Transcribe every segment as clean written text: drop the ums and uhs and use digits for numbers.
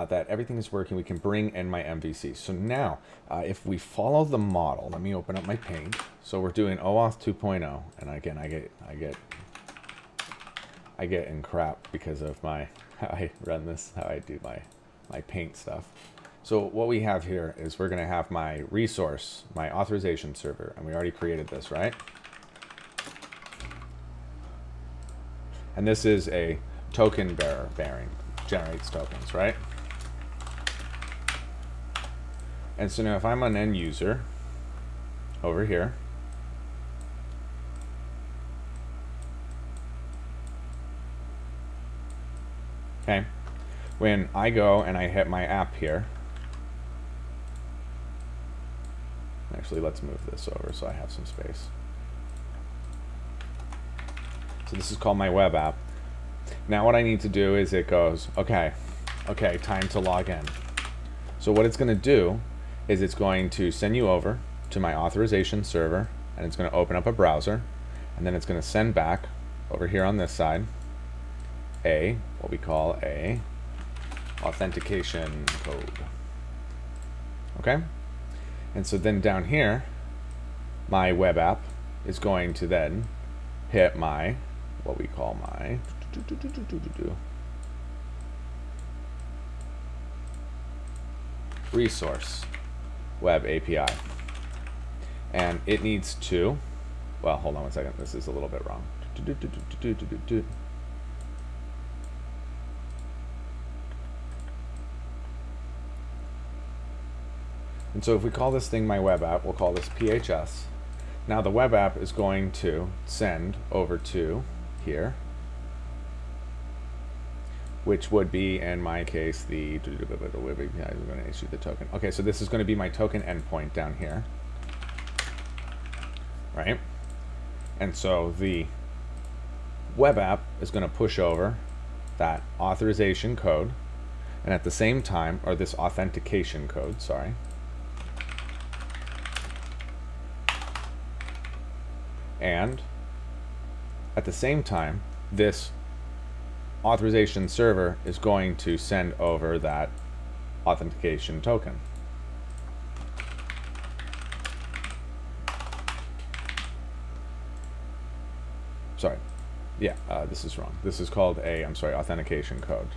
that everything is working, we can bring in my MVC. So now, if we follow the model, let me open up my page. So we're doing OAuth 2.0, and again, I get in crap because of how I run this, how I do my paint stuff. So what we have here is we're going to have my resource, my authorization server, and we already created this, right? And this is a token bearer generates tokens, right? And so now if I'm an end user over here, okay, when I go and I hit my app here, actually let's move this over so I have some space. So this is called my web app. Now what I need to do is it goes, okay, time to log in. So what it's going to do is it's going to send you over to my authorization server, and it's going to open up a browser, and then it's going to send back over here on this side what we call a authentication code. Okay? And so then down here, my web app is going to then hit my, what we call my resource web API. And it needs to, well, hold on one second, this is a little bit wrong. And so if we call this thing my web app, we'll call this PHS. Now the web app is going to send over to here, which would be, in my case, the web API is going to issue the token. Okay, so this is going to be my token endpoint down here, right? And so the web app is going to push over that authorization code, and at the same time, or this authentication code, sorry. And at the same time, this authorization server is going to send over that authentication token. Sorry. Yeah, this is wrong. This is called authentication code.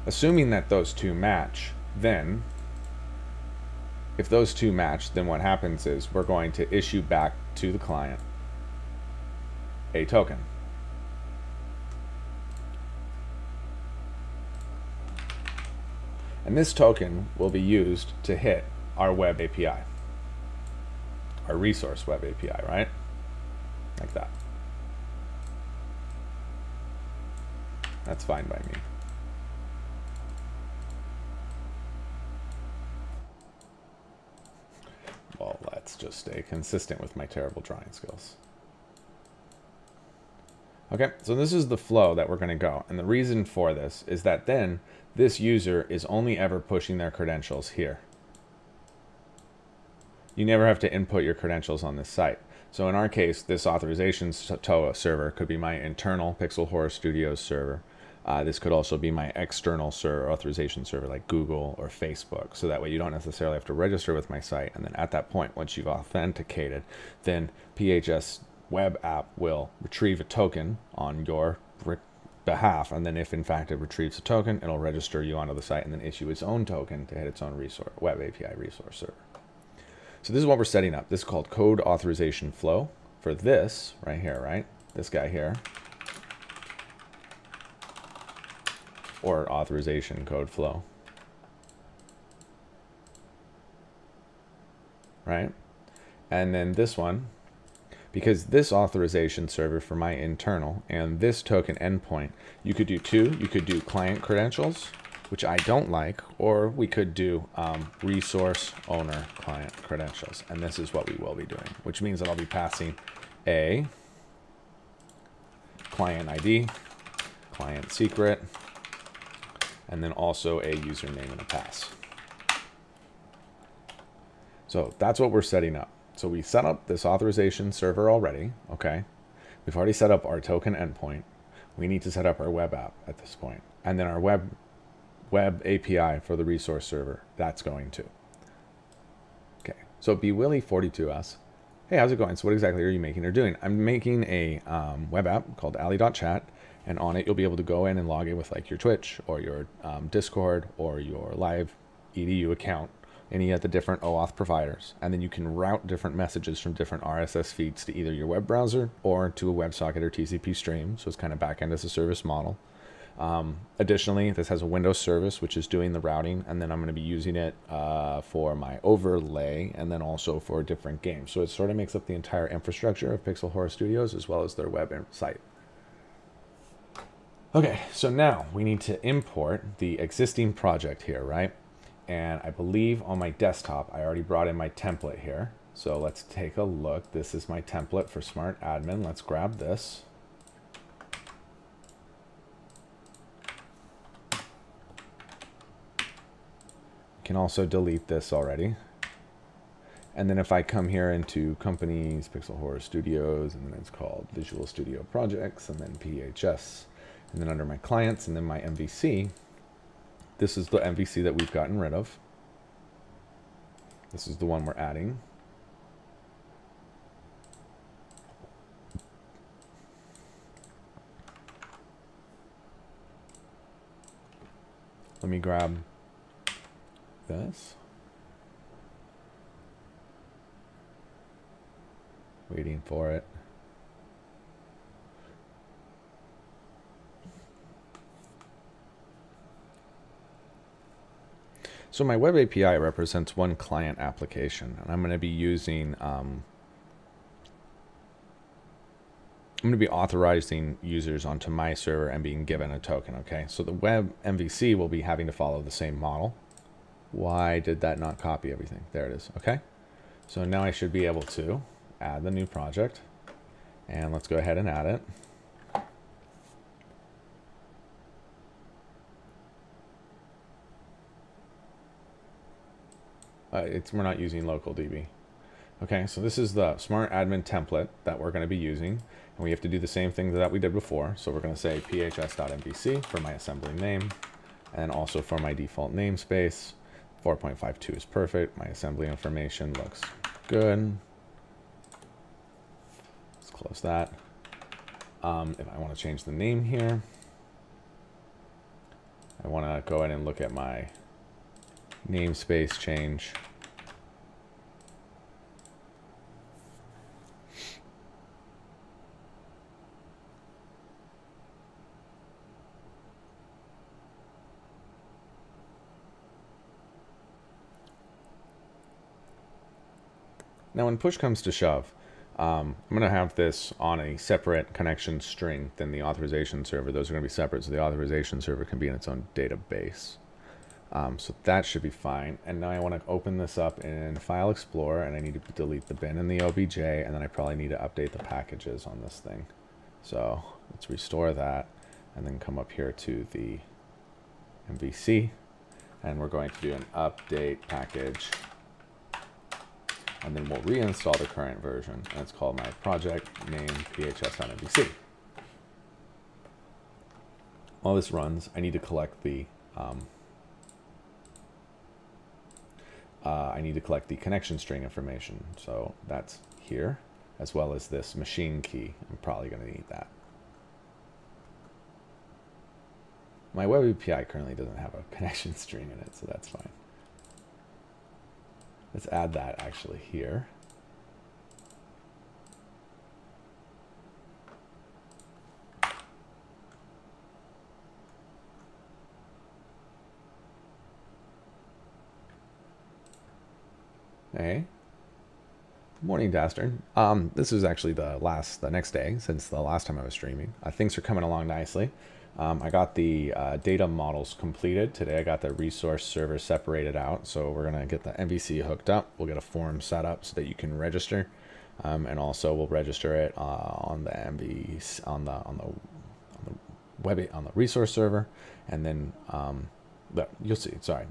Assuming that those two match, then if those two match, then what happens is we're going to issue back to the client a token. And this token will be used to hit our web API, our resource web API, right? Like that. That's fine by me. Well, let's just stay consistent with my terrible drawing skills. Okay, so this is the flow that we're going to go. And the reason for this is that then this user is only ever pushing their credentials here. You never have to input your credentials on this site. So in our case, this authorization server could be my internal Pixel Horror Studios server. This could also be my external authorization server like Google or Facebook. So that way you don't necessarily have to register with my site. And then at that point, once you've authenticated, then PHS web app will retrieve a token on your behalf. And then if in fact it retrieves a token, it'll register you onto the site and then issue its own token to hit its own resource, web API resource server. So this is what we're setting up. This is called code authorization flow for this right here, right? This guy here. Or authorization code flow, right? And then this one, because this authorization server for my internal and this token endpoint, you could do two. You could do client credentials, which I don't like, or we could do resource owner client credentials. And this is what we will be doing, which means that I'll be passing a client ID, client secret, and then also a username and a pass. So that's what we're setting up. So we set up this authorization server already, okay? We've already set up our token endpoint. We need to set up our web app at this point. And then our web API for the resource server, that's going to. Okay, so Be Willy 42 asks, hey, how's it going? So what exactly are you making or doing? I'm making a web app called alley.chat, and on it you'll be able to go in and log in with like your Twitch or your Discord or your live edu account, any of the different OAuth providers, and then you can route different messages from different RSS feeds to either your web browser or to a WebSocket or TCP stream. So it's kind of backend as a service model. Additionally, this has a Windows service, which is doing the routing, and then I'm going to be using it for my overlay and then also for different games. So it sort of makes up the entire infrastructure of Pixel Horror Studios as well as their web site. Okay, so now we need to import the existing project here, right? And I believe on my desktop, I already brought in my template here. So let's take a look. This is my template for SmartAdmin. Let's grab this. Can also delete this already. And then if I come here into companies, Pixel Horror Studios, and then it's called Visual Studio Projects, and then PHS, and then under my clients, and then my MVC, this is the MVC that we've gotten rid of. This is the one we're adding. Let me grab this. Waiting for it. So my web API represents one client application, and I'm going to be using I'm going to be authorizing users onto my server and being given a token. Okay, so the web MVC will be having to follow the same model. Why did that not copy everything? There it is. Okay, so now I should be able to add the new project, and let's go ahead and add it. We're not using local DB. Okay, so this is the SmartAdmin template that we're going to be using, and we have to do the same thing that we did before. So we're going to say phs.mvc for my assembly name, and also for my default namespace. 4.52 is perfect. My assembly information looks good. Let's close that. If I want to change the name here, I want to go ahead and look at my namespace change. Now when push comes to shove, I'm going to have this on a separate connection string than the authorization server. Those are going to be separate, so the authorization server can be in its own database. So that should be fine. And now I want to open this up in File Explorer, and I need to delete the bin and the OBJ, and then I probably need to update the packages on this thing. So let's restore that, and then come up here to the MVC, and we're going to do an update package, and then we'll reinstall the current version, and it's called my project name phs.mvc. While this runs, I need to collect the connection string information. So that's here, as well as this machine key. I'm probably going to need that. My web API currently doesn't have a connection string in it, so that's fine. Let's add that actually here. Hey. Good morning, Dastard. This is actually the next day since the last time I was streaming. Things are coming along nicely. I got the data models completed. Today I got the resource server separated out. So we're going to get the MVC hooked up. We'll get a form set up so that you can register. And also we'll register it on the MVC, on the resource server. And then But you'll see. Sorry.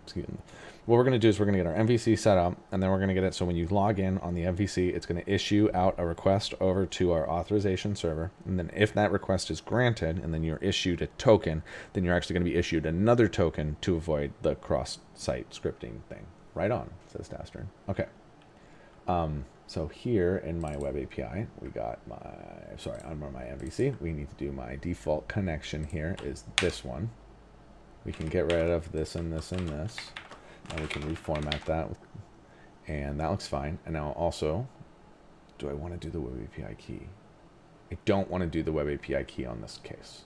What we're going to do is we're going to get our MVC set up, and then we're going to get it so when you log in on the MVC, it's going to issue out a request over to our authorization server. And then if that request is granted, and then you're issued a token, then you're actually going to be issued another token to avoid the cross-site scripting thing. Right on, says Dastern. Okay. So here in my web API, we got on my MVC, we need to do my default connection here is this one. We can get rid of this and this and this. And we can reformat that. And that looks fine. And now also, do I want to do the web API key? I don't want to do the web API key on this case,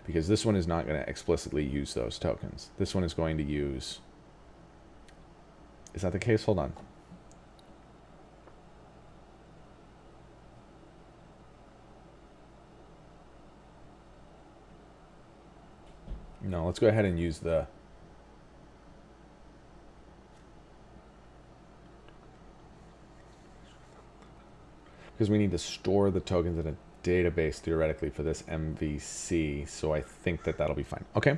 because this one is not going to explicitly use those tokens. This one is going to use, is that the case? Hold on. No, let's go ahead and use the, because we need to store the tokens in a database theoretically for this MVC, so I think that that'll be fine. Okay.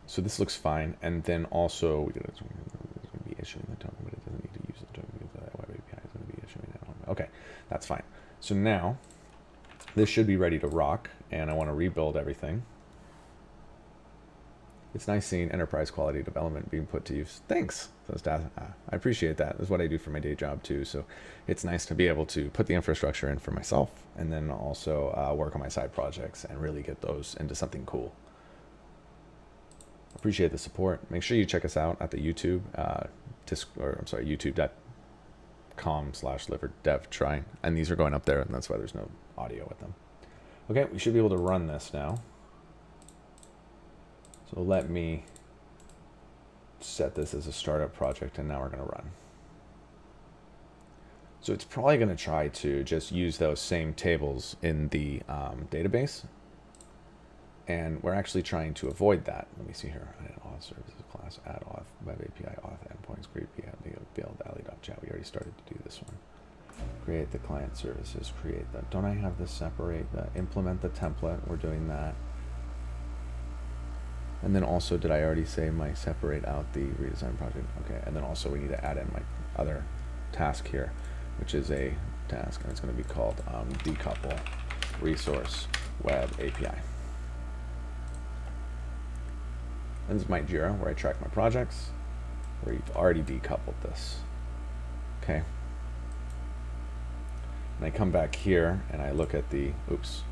So this looks fine, and then also it's going to be issuing the token, but it doesn't need to use the token because the web API is going to be issuing it. Okay, that's fine. So now this should be ready to rock, and I want to rebuild everything. It's nice seeing enterprise quality development being put to use. Thanks. I appreciate that. That's what I do for my day job too. So it's nice to be able to put the infrastructure in for myself, and then also work on my side projects and really get those into something cool. Appreciate the support. Make sure you check us out at the YouTube, youtube.com/liverdevtry. And these are going up there, and that's why there's no audio with them. Okay, we should be able to run this now. So let me set this as a startup project, and now we're going to run. So it's probably going to try to just use those same tables in the database. And we're actually trying to avoid that. Let me see here. Add Auth services class, add Auth, web API, Auth endpoints, create build, alley.chat. We already started to do this one. Create the client services, create that. Don't I have this separate? Implement the template. We're doing that. And then also, did I already say my separate out the redesign project? Okay. And then also we need to add in my other task here, which is a task, and it's going to be called decouple resource web API. And this is my Jira where I track my projects, where you've already decoupled this. Okay. And I come back here and I look at the, oops.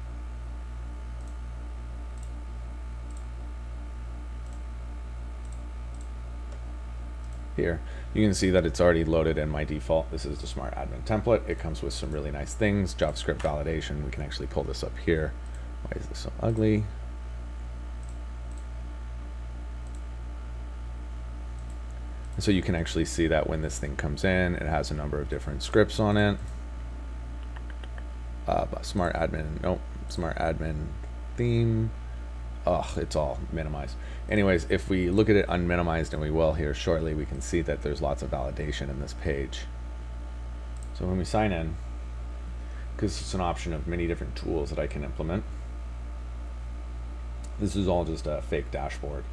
Here, you can see that it's already loaded in my default. This is the SmartAdmin template. It comes with some really nice things. JavaScript validation. We can actually pull this up here. Why is this so ugly? So you can actually see that when this thing comes in, it has a number of different scripts on it. SmartAdmin theme. Oh, it's all minimized. Anyways, if we look at it unminimized, and we will here shortly, we can see that there's lots of validation in this page. So when we sign in, because it's an option of many different tools that I can implement, this is all just a fake dashboard.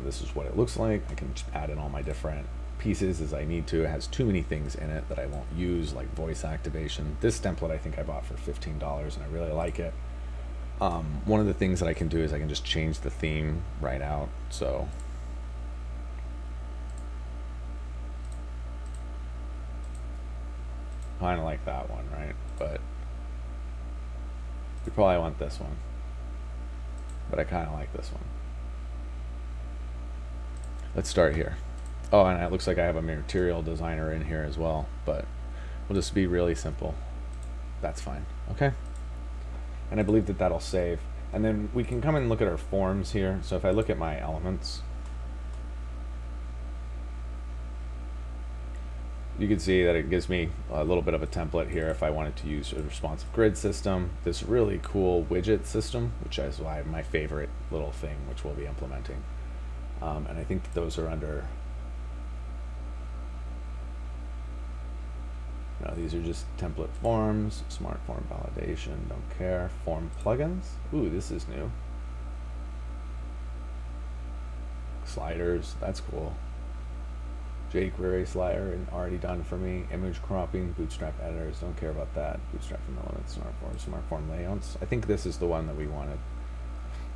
This is what it looks like. I can just add in all my different pieces as I need to. It has too many things in it that I won't use, like voice activation. This template I think I bought for $15, and I really like it. One of the things that I can do is I can just change the theme right out. So kind of like that one, right? But you probably want this one. But I kind of like this one. Let's start here. Oh, and it looks like I have a material designer in here as well, but we'll just be really simple. That's fine. Okay. And I believe that that'll save. And then we can come and look at our forms here. So if I look at my elements, you can see that it gives me a little bit of a template here if I wanted to use a responsive grid system, this really cool widget system, which is why my favorite little thing, which we'll be implementing. And I think that those are under, no, these are just template forms, smart form validation, don't care, form plugins. Ooh, this is new. sliders. That's cool. jQuery slider and already done for me. Image cropping, Bootstrap editors. Don't care about that. Bootstrap from elements, smart form layouts. I think this is the one that we wanted.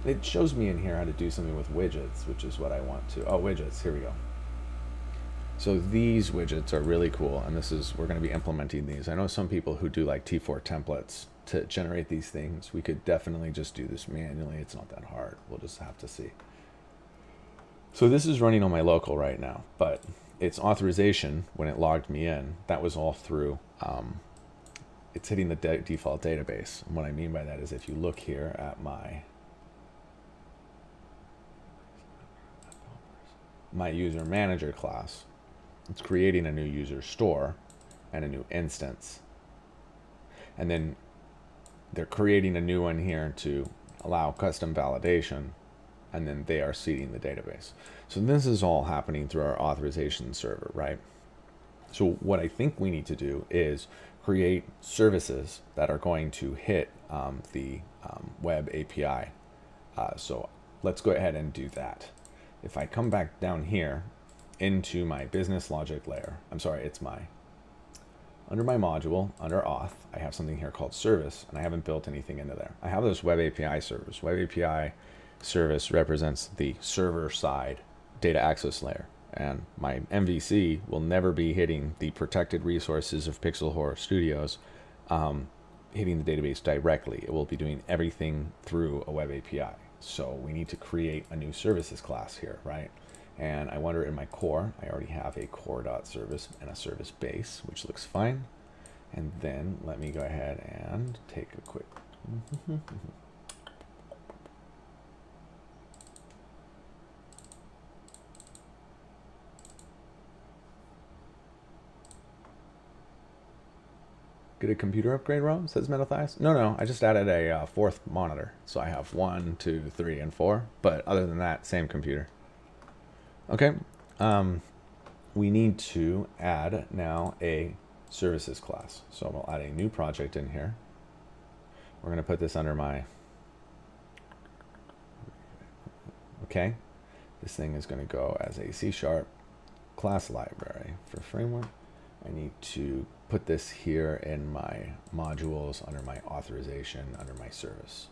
It shows me in here how to do something with widgets, which is what I want to. Oh, widgets. Here we go. So these widgets are really cool, and this is, we're going to be implementing these. I know some people who do like T4 templates to generate these things. We could definitely just do this manually. It's not that hard. We'll just have to see. So this is running on my local right now, but its authorization, when it logged me in, that was all through, it's hitting the default database. And what I mean by that is if you look here at my user manager class, it's creating a new user store and a new instance. And then they're creating a new one here to allow custom validation, and then they are seeding the database. So this is all happening through our authorization server, right? So what I think we need to do is create services that are going to hit the web API. So let's go ahead and do that. If I come back down here into my business logic layer, I'm sorry, it's under my module, under Auth, I have something here called service, and I haven't built anything into there. I have those web API servers. Web API service represents the server side data access layer, and my MVC will never be hitting the protected resources of Pixel Horror Studios, hitting the database directly. It will be doing everything through a web API. So we need to create a new services class here, right? And I wonder in my core, I already have a core.service and a service base, which looks fine. And then let me go ahead and take a quick get a computer upgrade, Rome, says Metathias. No, I just added a fourth monitor. So I have 1, 2, 3, and 4. But other than that, same computer. Okay. We need to add now a services class. So we'll add a new project in here. We're going to put this under my... Okay. This thing is going to go as a C# class library for framework. I need to put this here in my modules, under my authorization, under my service.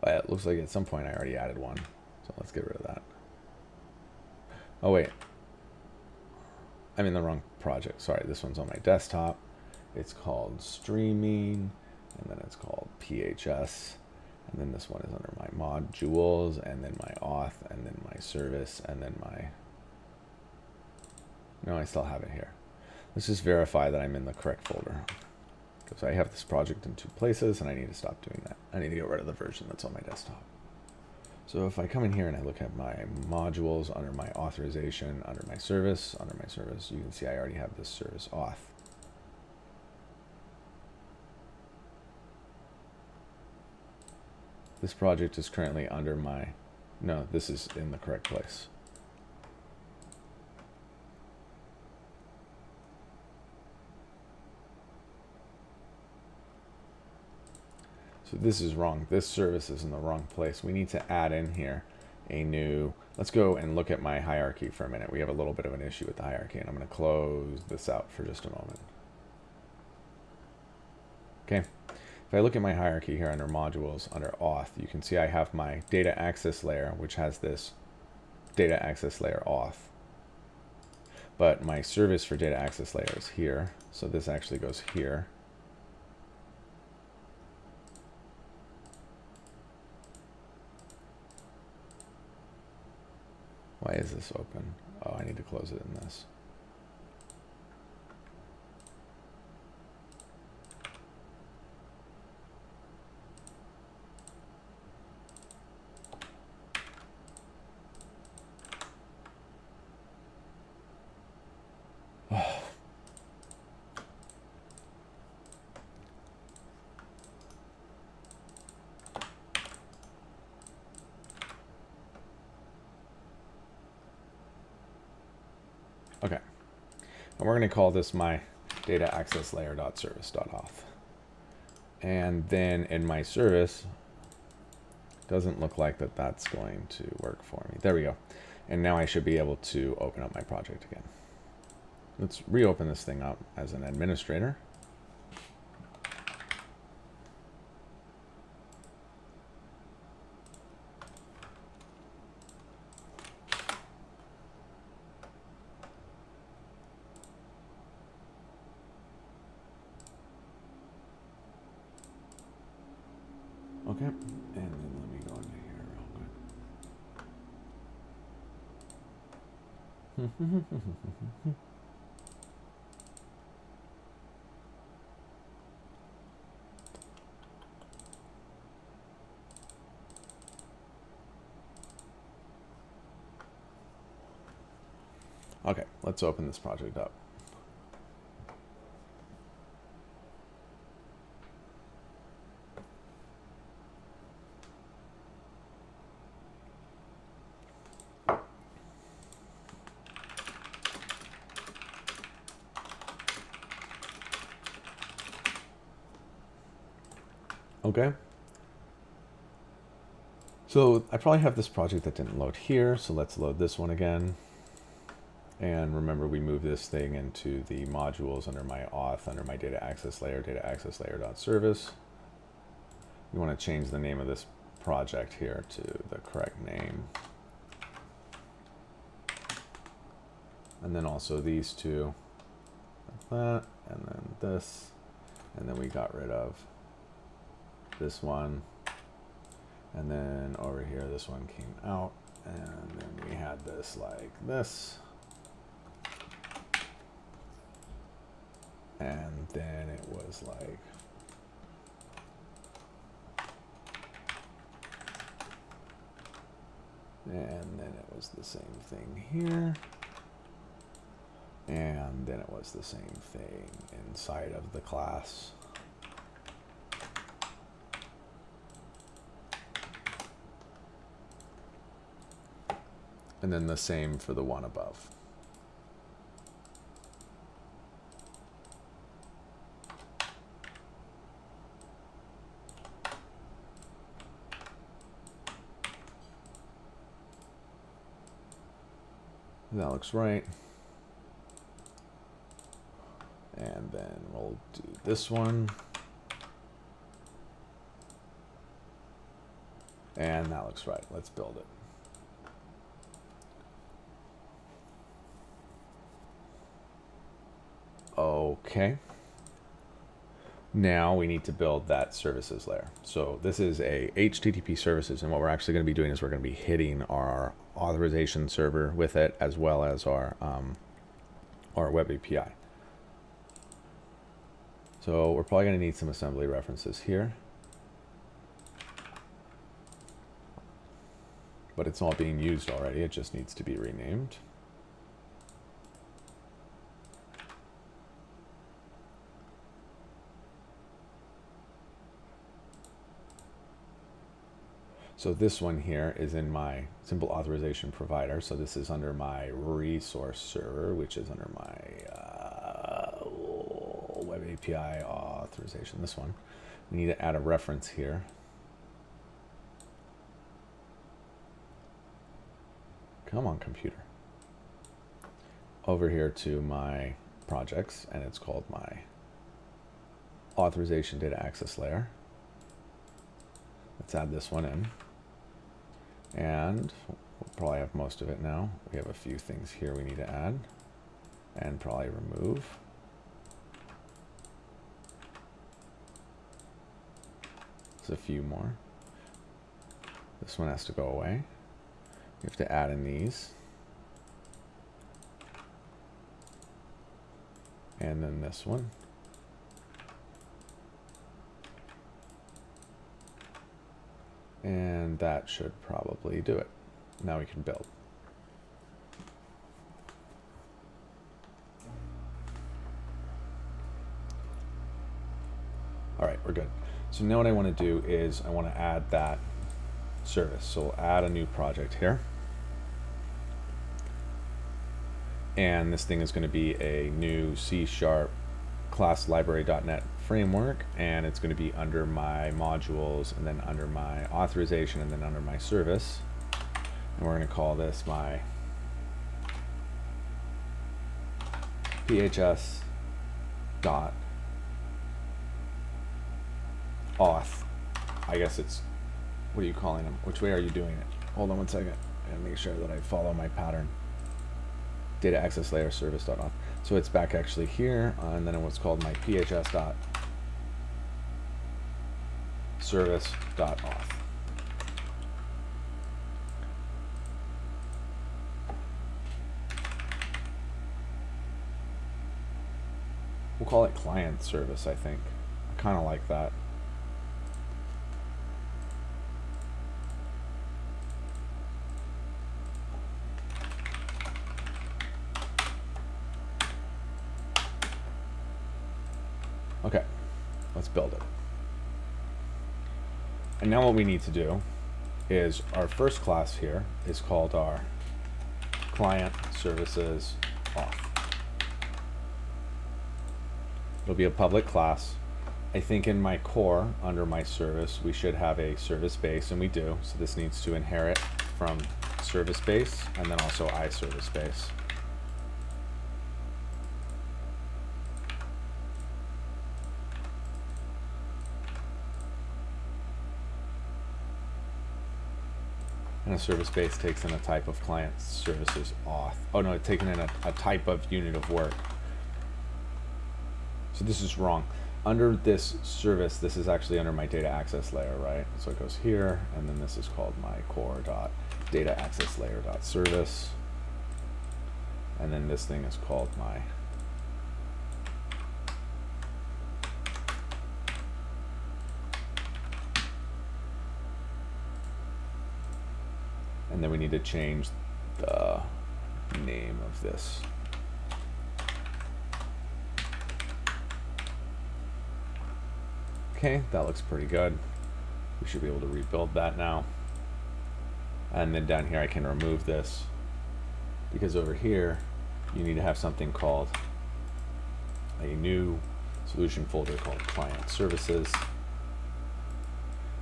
Well, it looks like at some point I already added one, so let's get rid of that. Oh wait, I'm in the wrong project. Sorry, this one's on my desktop. It's called streaming, and then it's called PHS, and then this one is under my modules, and then my auth, and then my service, and then my... No, I still have it here. Let's just verify that I'm in the correct folder, because I have this project in 2 places and I need to stop doing that. I need to get rid of the version that's on my desktop. So if I come in here and I look at my modules, under my authorization, under my service, you can see I already have this service auth. This project is currently under my... No, this is in the correct place. So this is wrong. This service is in the wrong place. We need to add in here a new... Let's go and look at my hierarchy for a minute. We have a little bit of an issue with the hierarchy, and I'm going to close this out for just a moment. Okay. If I look at my hierarchy here under modules, under auth, you can see I have my data access layer, which has this data access layer auth. But my service for data access layer is here. So this actually goes here. Why is this open? Oh, I need to close it in this. Okay, and we're going to call this my data access layer.service.auth. And then in my service, Doesn't look like that's going to work for me. There we go. And now I should be able to open up my project again. Let's reopen this thing up as an administrator. Okay, and then let me go into here real quick. Okay, let's open this project up. Okay. So I probably have this project that didn't load here, so let's load this one again. And remember, we moved this thing into the modules under my auth, under my data access layer.service. We want to change the name of this project here to the correct name. And then also these two, like that, and then this, and then we got rid of this one, and then over here this one came out, and then we had this like this, and then it was like and then it was the same thing here, and then it was the same thing inside of the class. And then the same for the one above. That looks right. And then we'll do this one. And that looks right. Let's build it. Okay. Now we need to build that services layer. So this is a HTTP services, and what we're actually going to be doing is we're going to be hitting our authorization server with it, as well as our web API. So we're probably going to need some assembly references here, but it's all being used already. It just needs to be renamed. So this one here is in my simple authorization provider. So this is under my resource server, which is under my web API authorization. This one. We need to add a reference here. Come on, computer. Over here to my projects, and it's called my authorization data access layer. Let's add this one in. And we'll probably have most of it now. We have a few things here we need to add and probably remove. There's a few more. This one has to go away. We have to add in these. And then this one. And that should probably do it. Now we can build. All right, we're good. So now what I want to do is I want to add that service. So we'll add a new project here. And this thing is going to be a new C# class library.net framework, and it's going to be under my modules, and then under my authorization, and then under my service. And we're going to call this my PHS dot auth. I guess it's, what are you calling them? Which way are you doing it? Hold on one second and make sure that I follow my pattern. Data access layer service dot auth. So it's back actually here, and then what's called my PHS dot service dot auth. We'll call it client service, I think. I kind of like that. Okay, let's build it. And now what we need to do is our first class here is called our client services auth. It'll be a public class. I think in my core, under my service, we should have a service base, and we do. So this needs to inherit from service base, and then also iService base. And a service base takes in a type of client services auth. Oh no, it's taken in a type of unit of work. So this is wrong. Under this service, this is actually under my data access layer, right? So it goes here, and then this is called my core dot data access layer dot service. And then this thing is called my and then we need to change the name of this. Okay, that looks pretty good. We should be able to rebuild that now. And then down here I can remove this, because over here you need to have something called a new solution folder called client services.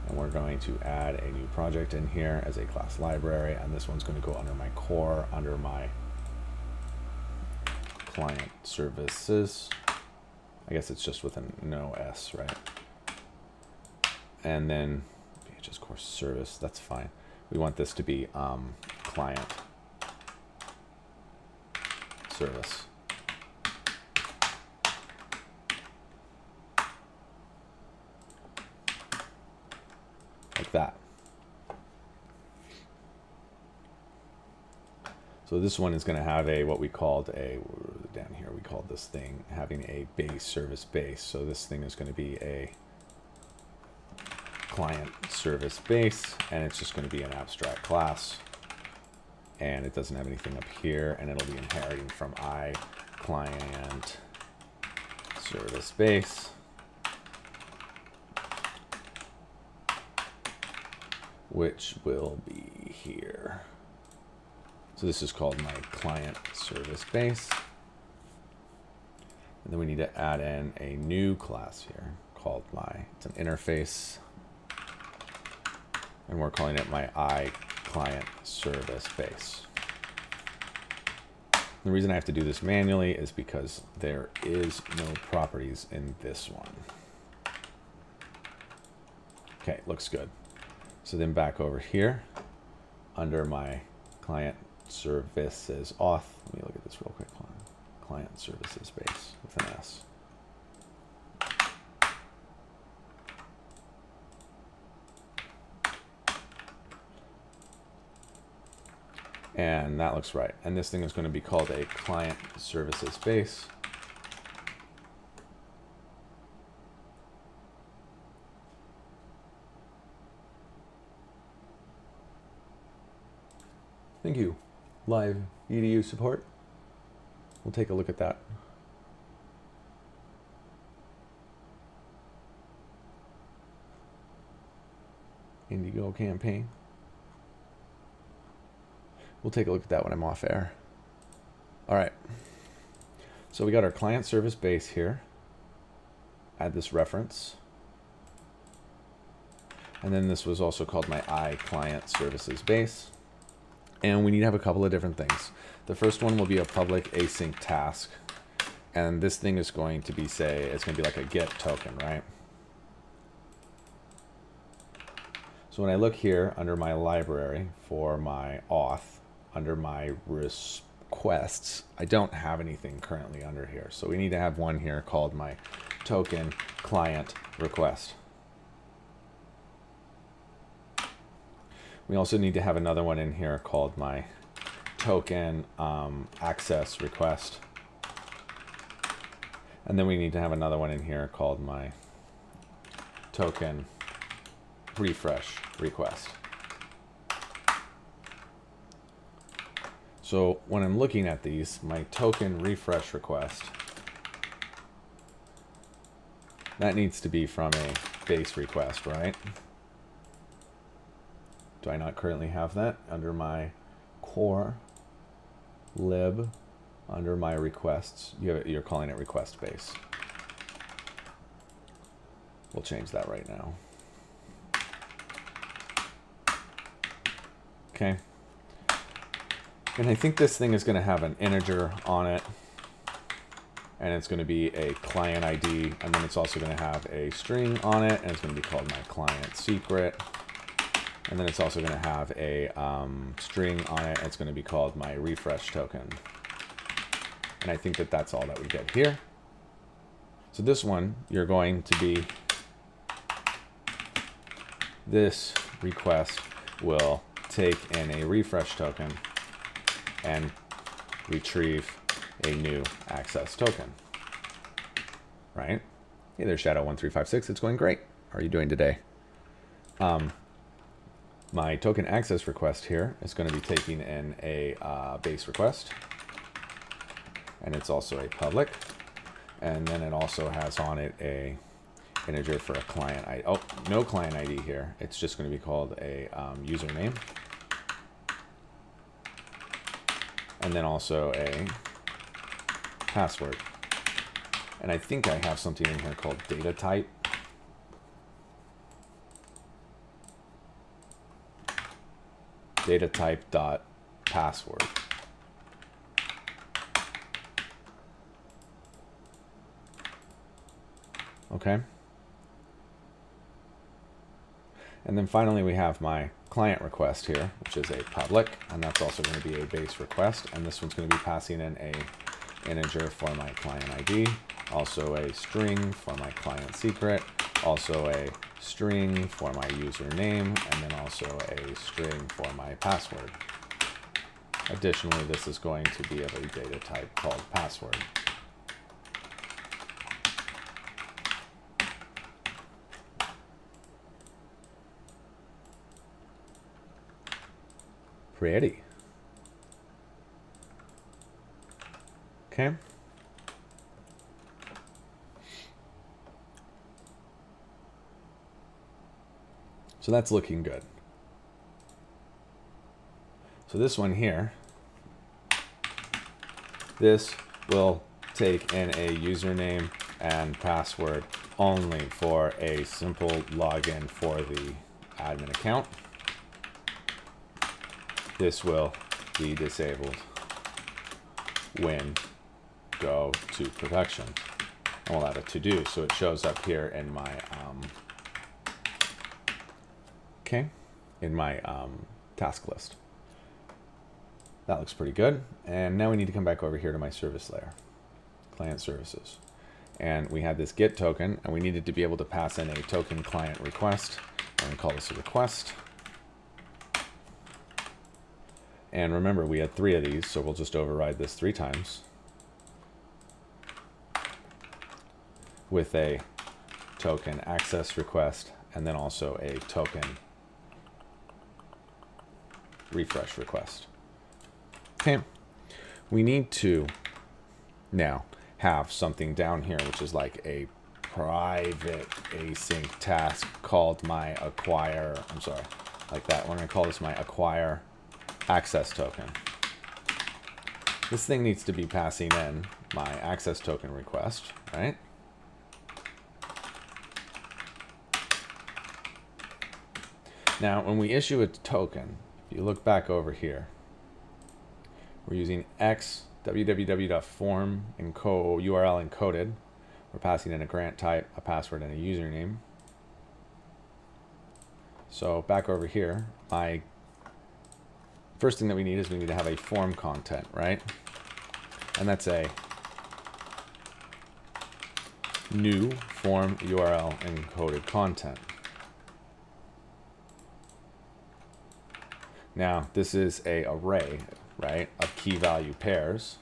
And we're going to add a new project in here as a class library, and this one's going to go under my core, under my client services. I guess it's just with a no S, right? And then PHS core service, that's fine. We want this to be client service. Like that. So this one is going to have a, what we called a, down here we called this thing having a base service base. So this thing is going to be a client service base, and it's just going to be an abstract class, and it doesn't have anything up here, and it'll be inheriting from client service base, which will be here. So this is called my client service base, and then we need to add in a new class here called it's an interface, and we're calling it my client service base. The reason I have to do this manually is because there is no properties in this one. Okay, looks good. So then back over here, under my client services auth, let me look at this real quick. Client services base with an S. And that looks right. And this thing is going to be called a client services base. Thank you. Live EDU support. We'll take a look at that. Indigo campaign. We'll take a look at that when I'm off air. All right. So we got our client service base here. add this reference. And then this was also called my iClient services base. And we need to have a couple of different things. The first one will be a public async task. And this thing is going to be, say, it's going to be like a get token, right? So when I look here under my library for my auth, under my requests, I don't have anything currently under here. So we need to have one here called my token client request. We also need to have another one in here called my token access request. And then we need to have another one in here called my token refresh request. So when I'm looking at these, my token refresh request, that needs to be from a base request, right? Do I not currently have that under my core lib, under my requests? You're calling it request base. We'll change that right now. Okay. And I think this thing is going to have an integer on it. And it's going to be a client ID. And then it's also going to have a string on it. And it's going to be called my client secret. And then it's also going to have a string on it. It's going to be called my refresh token. And I think that that's all that we get here. So this one, you're going to be, this request will take in a refresh token and retrieve a new access token. Right? Hey there, Shadow1356. It's going great. How are you doing today? My token access request here is going to be taking in a base request, and it's also a public, and then it also has on it a integer for a client ID. Oh, no client ID here. It's just going to be called a username, and then also a password. And I think I have something in here called data type. Data type dot password. Okay. And then finally we have my client request here, which is a public, and that's also going to be a base request. And this one's going to be passing in a integer for my client ID, also a string for my client secret, also a string for my username, and then also a string for my password. Additionally, this is going to be of a data type called password. Pretty. Okay. So that's looking good. So this one here, this will take in a username and password only for a simple login for the admin account. This will be disabled when go to production. And we'll add a to-do so it shows up here in my task list. That looks pretty good. And now we need to come back over here to my service layer, client services. And we had this get token, and we needed to be able to pass in a token client request. I'm going to call this a request. And remember, we had 3 of these, so we'll just override this 3 times with a token access request, and then also a token refresh request. Okay, we need to now have something down here, which is like a private async task called my acquire, like that. We're going to call this my acquire access token. This thing needs to be passing in my access token request, right? Now, when we issue a token, if you look back over here, we're using x www.form URL encoded. We're passing in a grant type, a password, and a username. So back over here, my first thing that we need is we need to have a form content, right? And that's a new form URL encoded content. Now, this is an array, right, of key value pairs.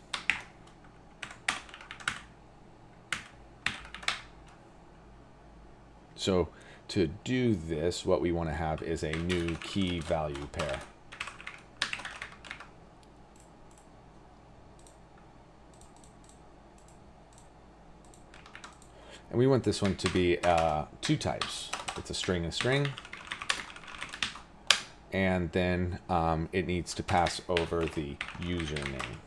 So to do this, what we want to have is a new key value pair. And we want this one to be two types. It's a string and string. And then it needs to pass over the username,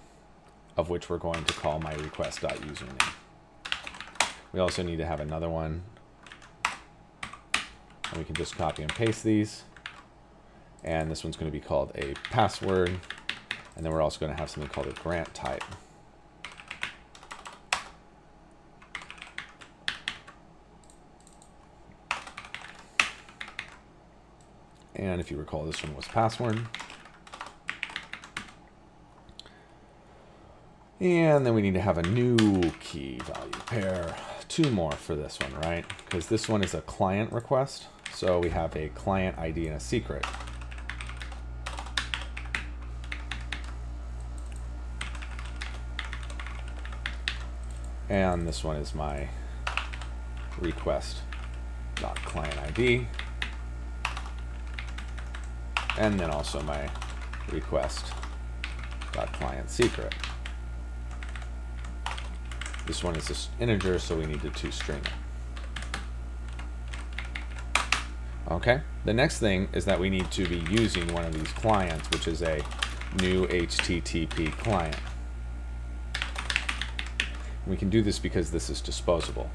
of which we're going to call my request.username. We also need to have another one. And we can just copy and paste these. And this one's going to be called a password. And then we're also going to have something called a grant type. And if you recall, this one was password. And then we need to have a new key value pair. Two more for this one, right? Because this one is a client request. So we have a client ID and a secret. And this one is my request.client ID. And then also my request.client secret. This one is just integer, so we need to toString it. Okay, the next thing is that we need to be using one of these clients, which is a new HTTP client. We can do this because this is disposable.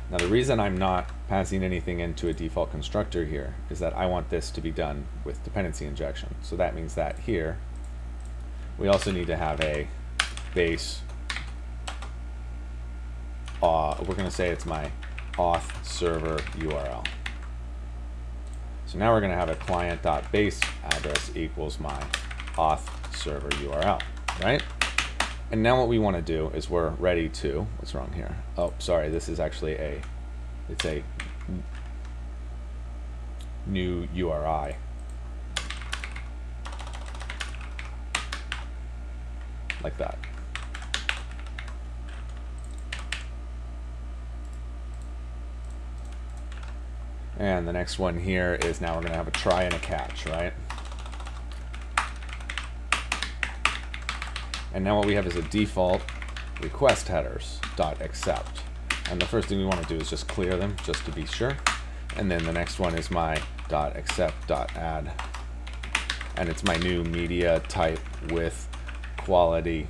Now, the reason I'm not passing anything into a default constructor here is that I want this to be done with dependency injection. So that means that here, we also need to have a base, we're going to say it's my auth server URL. So now we're going to have a client.base address equals my auth server URL, right? And now what we want to do is we're ready to, what's wrong here? Oh, sorry, this is actually it's a new URI. Like that. And the next one here is now we're going to have a try and a catch, right? And now what we have is a default request headers dot accept. And the first thing we want to do is just clear them just to be sure. And then the next one is my dot accept dot add. And it's my new media type with quality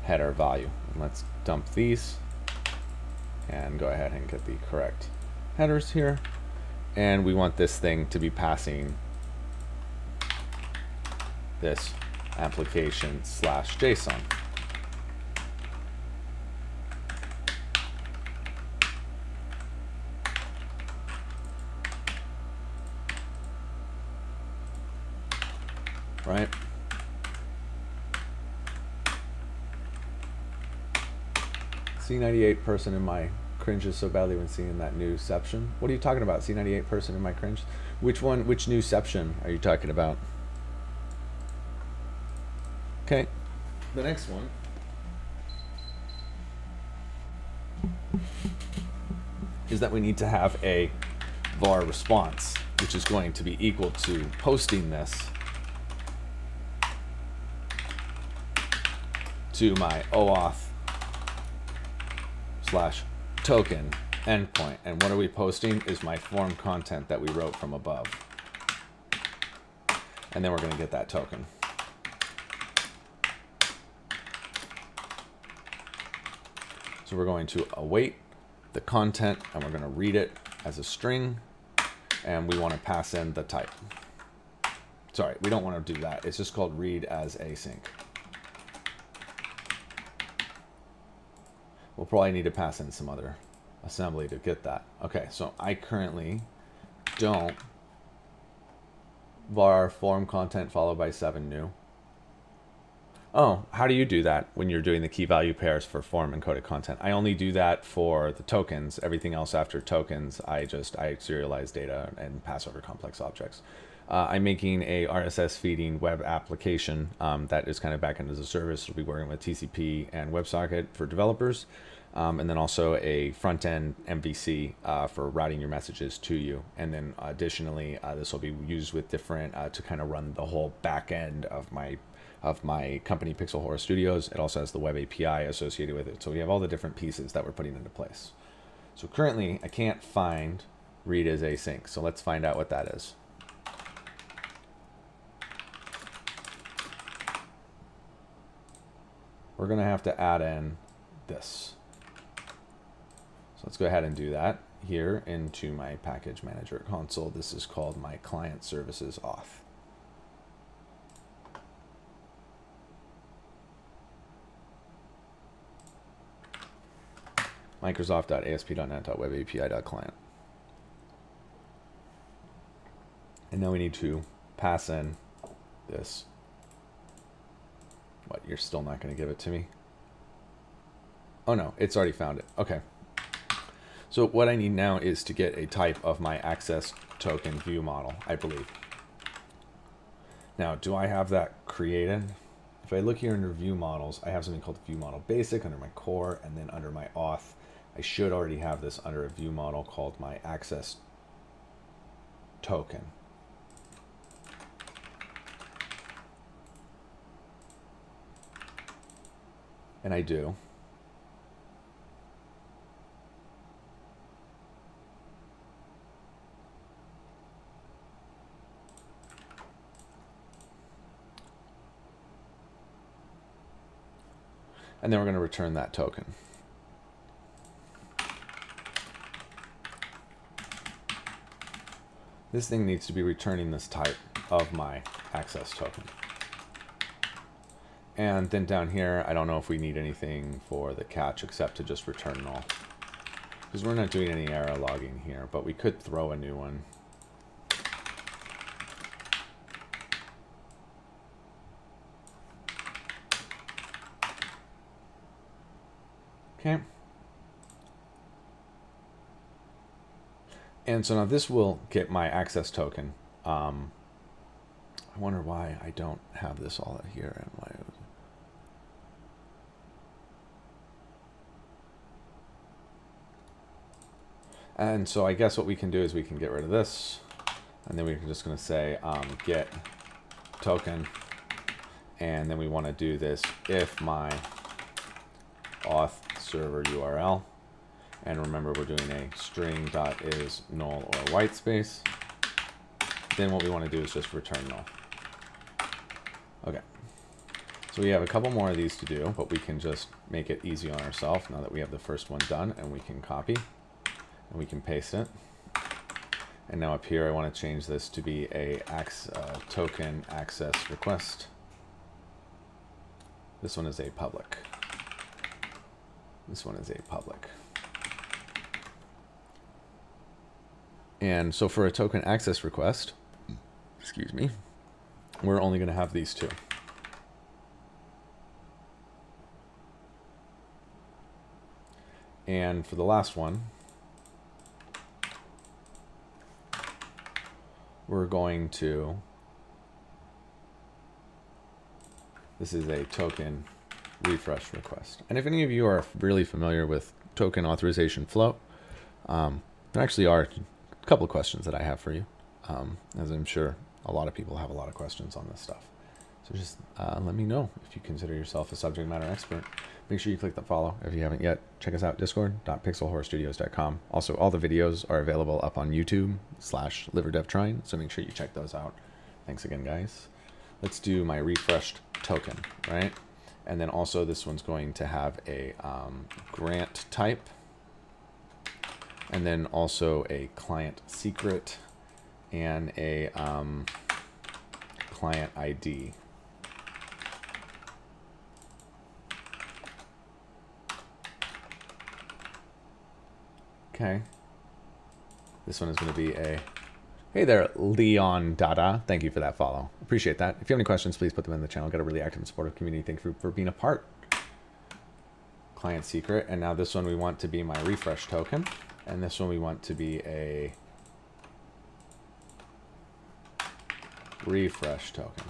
header value. And let's dump these and go ahead and get the correct headers here. And we want this thing to be passing this application/JSON. Right? C98 person in my cringes so badly when seeing that newception. What are you talking about? C98 person in my cringe? Which one? Which newception are you talking about? Okay, the next one is that we need to have a var response, which is going to be equal to posting this to my OAuth /token endpoint. And what are we posting is my form content that we wrote from above. And then we're going to get that token. So we're going to await the content and we're going to read it as a string. and we want to pass in the type. Sorry, we don't want to do that. It's just called read as async. We'll probably need to pass in some other assembly to get that. Okay, so I currently don't var form content followed by 7 new. Oh, how do you do that when you're doing the key value pairs for form encoded content? I only do that for the tokens. Everything else after tokens, I serialize data and pass over complex objects. I'm making a RSS feeding web application that is kind of backend as a service. We'll be working with TCP and WebSocket for developers, and then also a front-end MVC for routing your messages to you. And then additionally, this will be used with different to kind of run the whole back end of my company, Pixel Horror Studios. It also has the web API associated with it. So we have all the different pieces that we're putting into place. So currently, I can't find read as async. So let's find out what that is. We're going to have to add in this. So let's go ahead and do that here into my package manager console. This is called my client services auth. Microsoft.asp.net.webapi.client. And now we need to pass in this. What, you're still not going to give it to me? Oh no, it's already found it. Okay. So what I need now is to get a type of my access token view model, I believe. Now, do I have that created? If I look here under view models, I have something called view model basic under my core, and then under my auth, I should already have this under a view model called my access token. And I do. And then we're going to return that token. This thing needs to be returning this type of my access token. And then down here, I don't know if we need anything for the catch except to just return null. Because we're not doing any error logging here, but we could throw a new one. Okay. And so now this will get my access token. I wonder why I don't have this all here in my... And so I guess what we can do is we can get rid of this, and then we're just going to say get token, and then we want to do this if my auth server URL, and remember we're doing a string.is null or white space. Then what we want to do is just return null. Okay, so we have a couple more of these to do, but we can just make it easy on ourselves now that we have the first one done, and we can copy and we can paste it. And now up here I want to change this to be a token access request. This one is a public. This one is a public. And so for a token access request, excuse me, we're only going to have these two. And for the last one, we're going to, this is a token refresh request. And if any of you are really familiar with token authorization flow, there actually are a couple of questions that I have for you, as I'm sure a lot of people have a lot of questions on this stuff. So just let me know if you consider yourself a subject matter expert. Make sure you click the follow if you haven't yet. Check us out, discord.pixelhorrorstudios.com. Also, all the videos are available up on YouTube/LiverDevTrying, so make sure you check those out. Thanks again, guys. Let's do my refreshed token, right? And then also this one's going to have a grant type, and then also a client secret, and a client ID. Okay. This one is going to be a, hey there, Leon Dada. Thank you for that follow. Appreciate that. If you have any questions, please put them in the channel. Got a really active and supportive community. Thank you for being a part. Client secret. And now this one we want to be my refresh token. And this one we want to be a refresh token.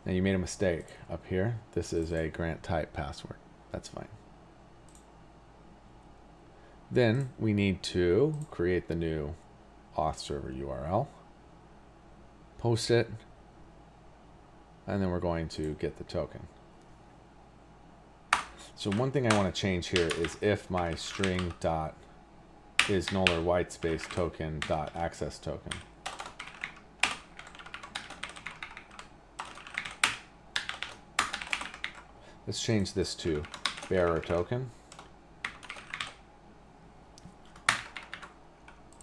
Now you made a mistake up here. This is a grant type password. That's fine. Then we need to create the new auth server URL, post it, and then we're going to get the token. So one thing I want to change here is if my string dot is null or white space token dot access token. Let's change this to bearer token.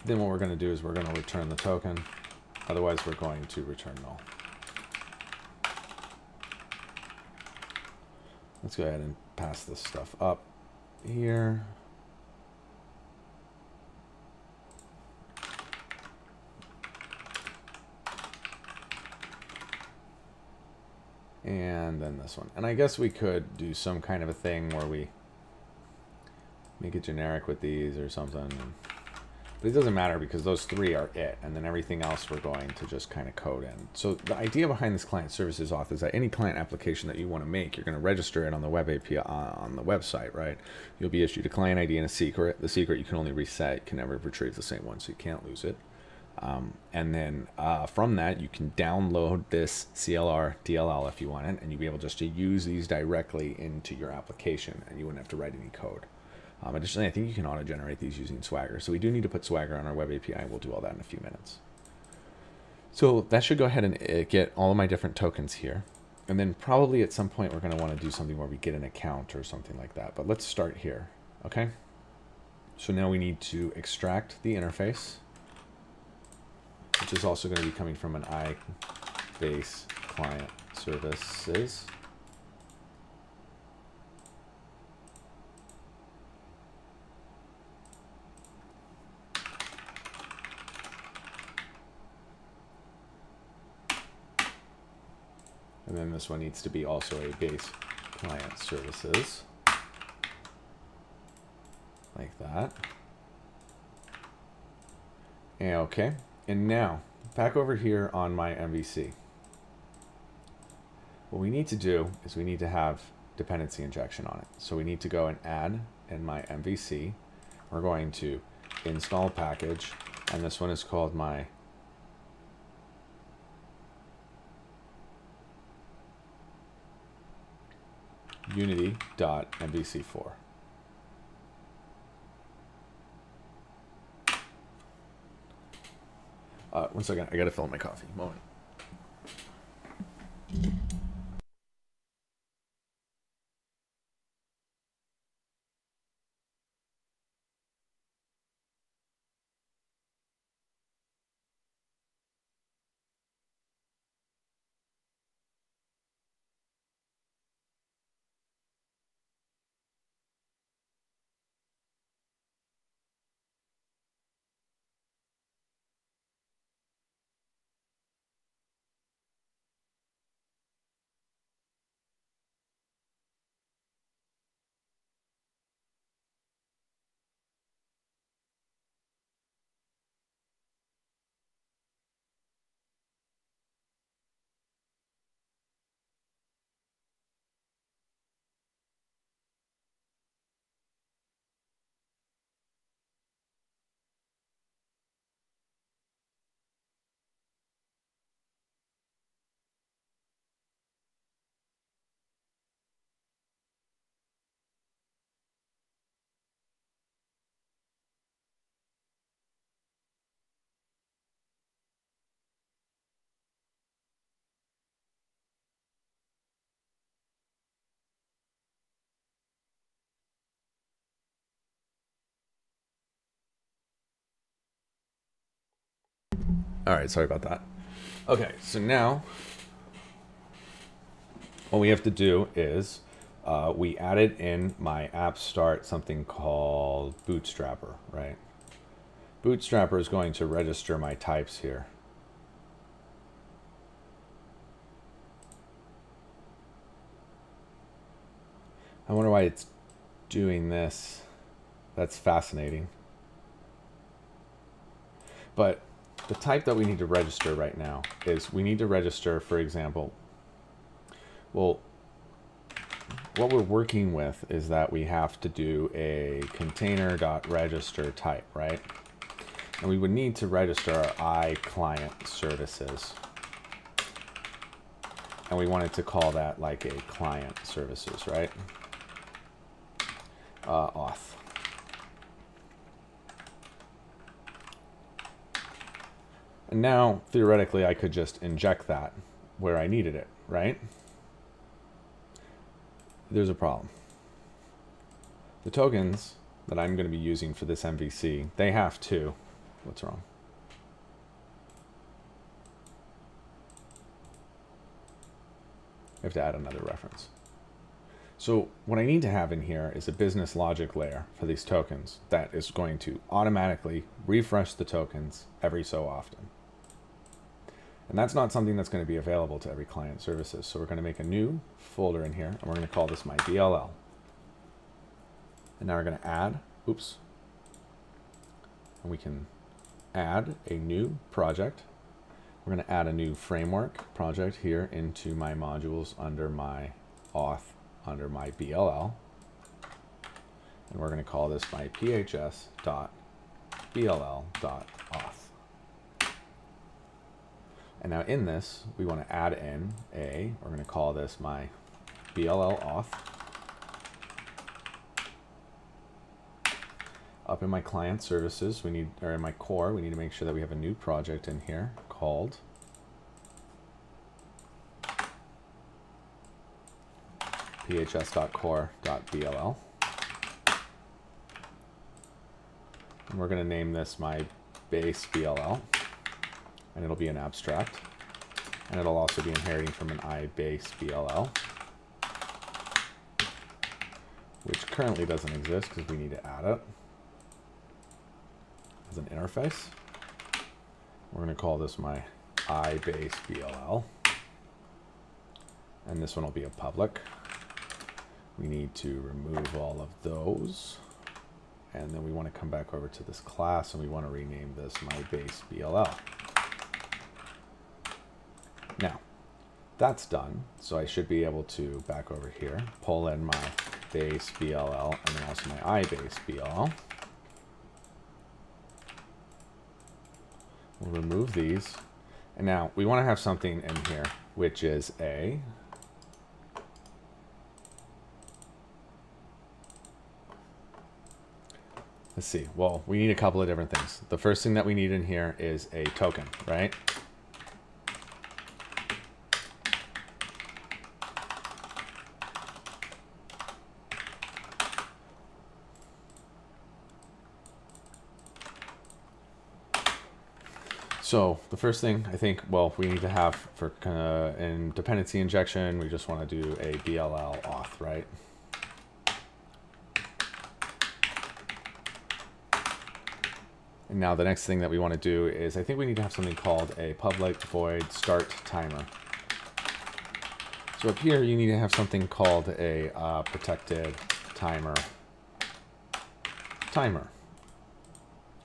Then what we're going to do is we're going to return the token. Otherwise, we're going to return null. Let's go ahead and pass this stuff up here. And then this one. And I guess we could do some kind of a thing where we make it generic with these or something. But it doesn't matter because those three are it. And then everything else we're going to just kind of code in. So the idea behind this client services auth is that any client application that you want to make, you're going to register it on the web API on the website, right? You'll be issued a client ID and a secret. The secret you can only reset. You can never retrieve the same one, so you can't lose it. And then from that, you can download this CLR DLL if you want it, and you'll be able just to use these directly into your application, and you wouldn't have to write any code. Additionally, I think you can auto-generate these using Swagger. So we do need to put Swagger on our web API. We'll do all that in a few minutes. So that should go ahead and get all of my different tokens here. And then probably at some point, we're going to want to do something where we get an account or something like that. But let's start here. Okay. So now we need to extract the interface, which is also going to be coming from an iBase client services. And then this one needs to be also a base client services. Like that. And okay. And now, back over here on my MVC. What we need to do is we need to have dependency injection on it. So we need to go and add in my MVC. We're going to install package. And this one is called my unity.mvc4. One second, I gotta fill up my coffee. Moment. All right, sorry about that. Okay, so now what we have to do is we added in my app start something called Bootstrapper, right? Bootstrapper is going to register my types here. I wonder why it's doing this. That's fascinating. But the type that we need to register right now is we need to register, for example, well, what we're working with is that we have to do a container.register type, right? And we would need to register our iClient services. And we wanted to call that like a client services, right? Auth. And now, theoretically, I could just inject that where I needed it, right? There's a problem. The tokens that I'm going to be using for this MVC, they have to... What's wrong? I have to add another reference. So what I need to have in here is a business logic layer for these tokens that is going to automatically refresh the tokens every so often. And that's not something that's going to be available to every client services. So we're going to make a new folder in here, and we're going to call this my DLL. And now we're going to add, oops, and we can add a new project. We're going to add a new framework project here into my modules under my Auth, under my BLL. And we're going to call this my phs.bll.auth. And now in this, we want to add in we're going to call this my BLL auth. Up in my client services, we need, or in my core, we need to make sure that we have a new project in here called phs.core.bll. And we're going to name this my base BLL. And it'll be an abstract, and it'll also be inheriting from an iBase BLL, which currently doesn't exist because we need to add it as an interface. We're going to call this my iBase BLL, and this one will be a public. We need to remove all of those, and then we want to come back over to this class, and we want to rename this my base BLL. Now, that's done, so I should be able to, back over here, pull in my base BLL and then also my iBase BLL. We'll remove these. And now, we want to have something in here, which is a... Let's see. Well, we need a couple of different things. The first thing that we need in here is a token, right? So the first thing I think, well, we need to have for in dependency injection, we just want to do a BLL auth, right? And now the next thing that we want to do is I think we need to have something called a public void start timer. So up here, you need to have something called a protected timer.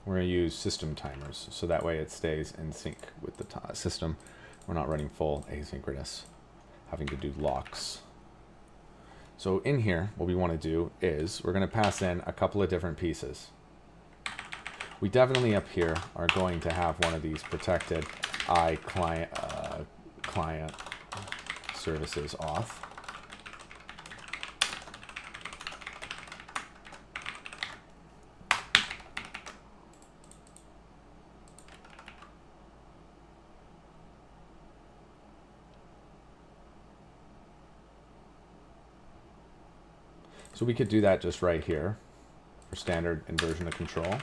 We're going to use system timers, so that way it stays in sync with the system. We're not running full asynchronous, having to do locks. So in here, what we want to do is we're going to pass in a couple of different pieces. We definitely up here are going to have one of these protected client services auth. So we could do that just right here for standard inversion of control.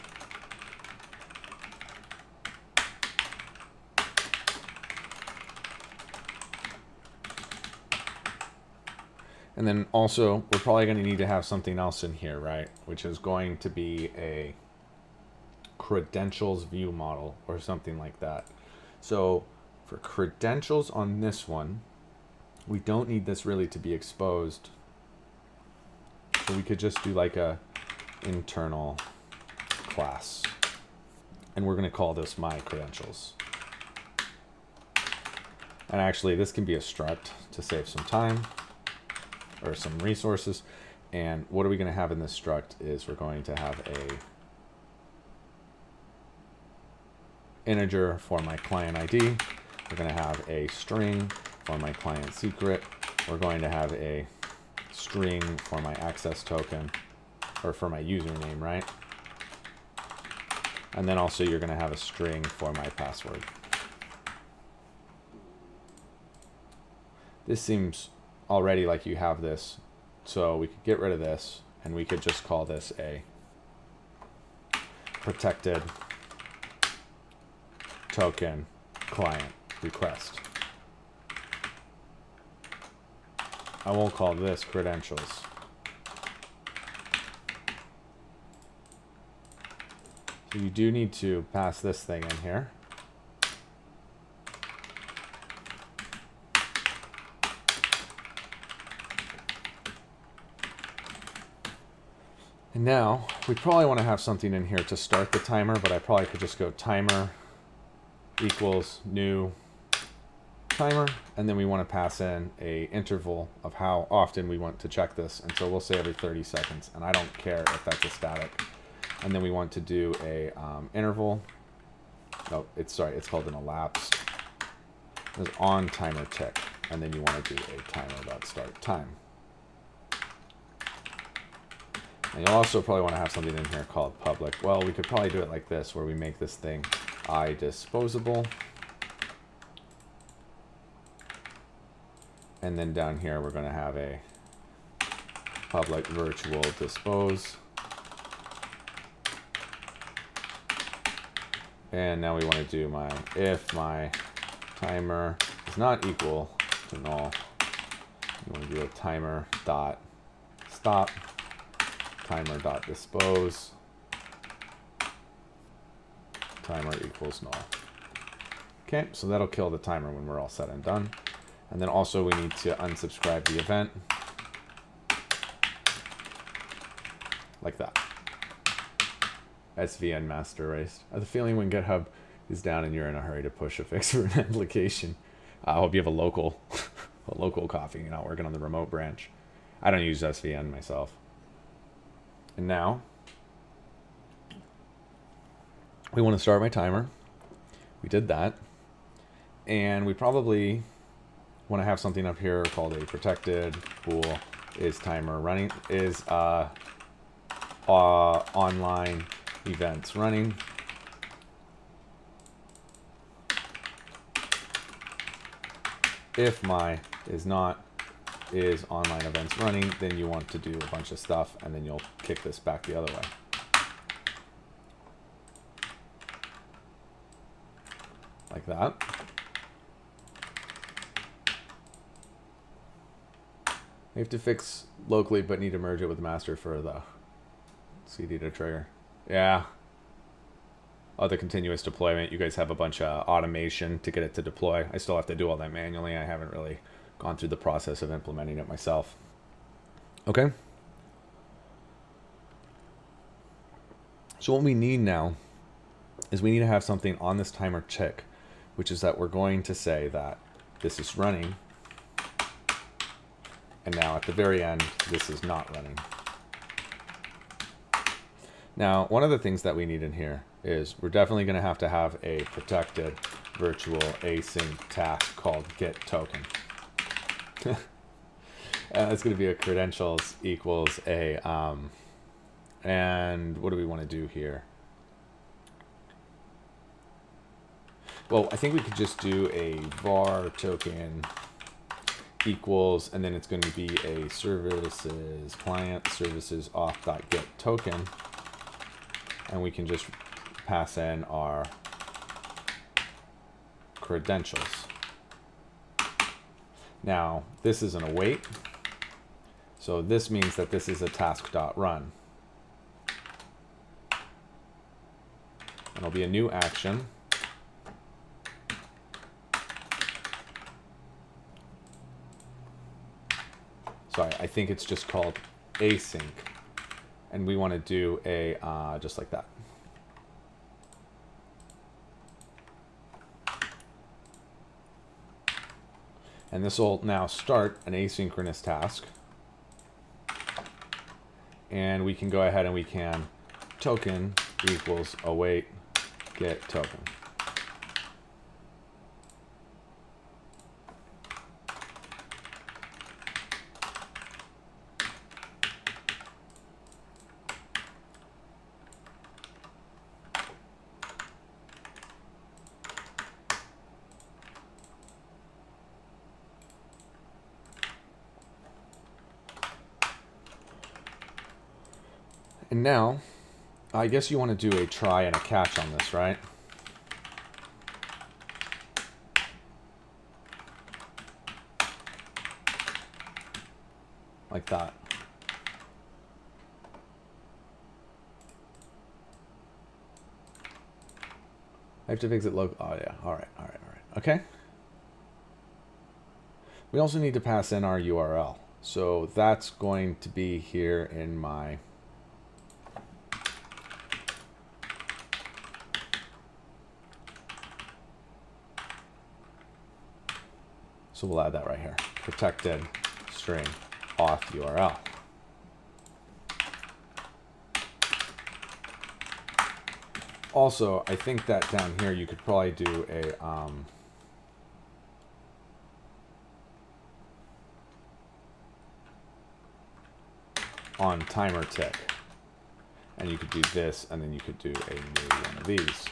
And then also, we're probably going to need to have something else in here, right? Which is going to be a credentials view model or something like that. So for credentials on this one, we don't need this really to be exposed. So we could just do like a internal class. And we're going to call this my credentials. And actually, this can be a struct to save some time or some resources. And what are we going to have in this struct is we're going to have a integer for my client ID. We're going to have a string for my client secret. We're going to have a string for my access token, or for my username, right? And then also you're going to have a string for my password. This seems already like you have this, so we could get rid of this and we could just call this a protected token client request. I won't call this credentials. So you do need to pass this thing in here. And now we probably want to have something in here to start the timer, but I probably could just go timer equals new timer, and then we want to pass in a interval of how often we want to check this, and so we'll say every 30 seconds, and I don't care if that's a static. And then we want to do a interval. No, it's called an elapsed. It's on timer tick, and then you want to do a timer.start time. And you'll also probably want to have something in here called public. Well, we could probably do it like this, where we make this thing disposable. And then down here, we're going to have a public virtual dispose. And now we want to do if my timer is not equal to null, you want to do a timer dot stop, timer dot dispose, timer equals null. Okay, so that'll kill the timer when we're all said and done. And then also we need to unsubscribe the event, like that. SVN master race. I have the feeling when GitHub is down and you're in a hurry to push a fix for an application, I hope you have a local copy. You're not working on the remote branch. I don't use SVN myself. And now we want to start my timer. We did that, and we probably want to have something up here called a protected bool is timer running is online events running. If my is online events running, then you want to do a bunch of stuff, and then you'll kick this back the other way. Like that. We have to fix locally, but need to merge it with master for the CD to trigger. Yeah. Oh, the continuous deployment. You guys have a bunch of automation to get it to deploy. I still have to do all that manually. I haven't really gone through the process of implementing it myself. Okay. So what we need now is we need to have something on this timer tick, which is that we're going to say that this is running, and now at the very end, this is not running. Now, one of the things that we need in here is we're definitely going to have a protected virtual async task called get token. That's going to be a credentials equals a, and what do we want to do here? Well, I think we could just do a var token equals, and then it's going to be a services client services auth.get token, and we can just pass in our credentials. Now, this is an await, So this means that this is a task.run. And it'll be a new action. Sorry, I think it's just called async. And we want to do a, just like that. And this will now start an asynchronous task. And we can go ahead and we can token equals await get token. And now, I guess you want to do a try and a catch on this, right? Like that. I have to fix it local. Oh yeah, all right. Okay. We also need to pass in our URL. So that's going to be here in my So we'll add that right here. Protected string auth URL. Also, I think that down here you could probably do a on timer tick. And you could do this, and then you could do a new one of these.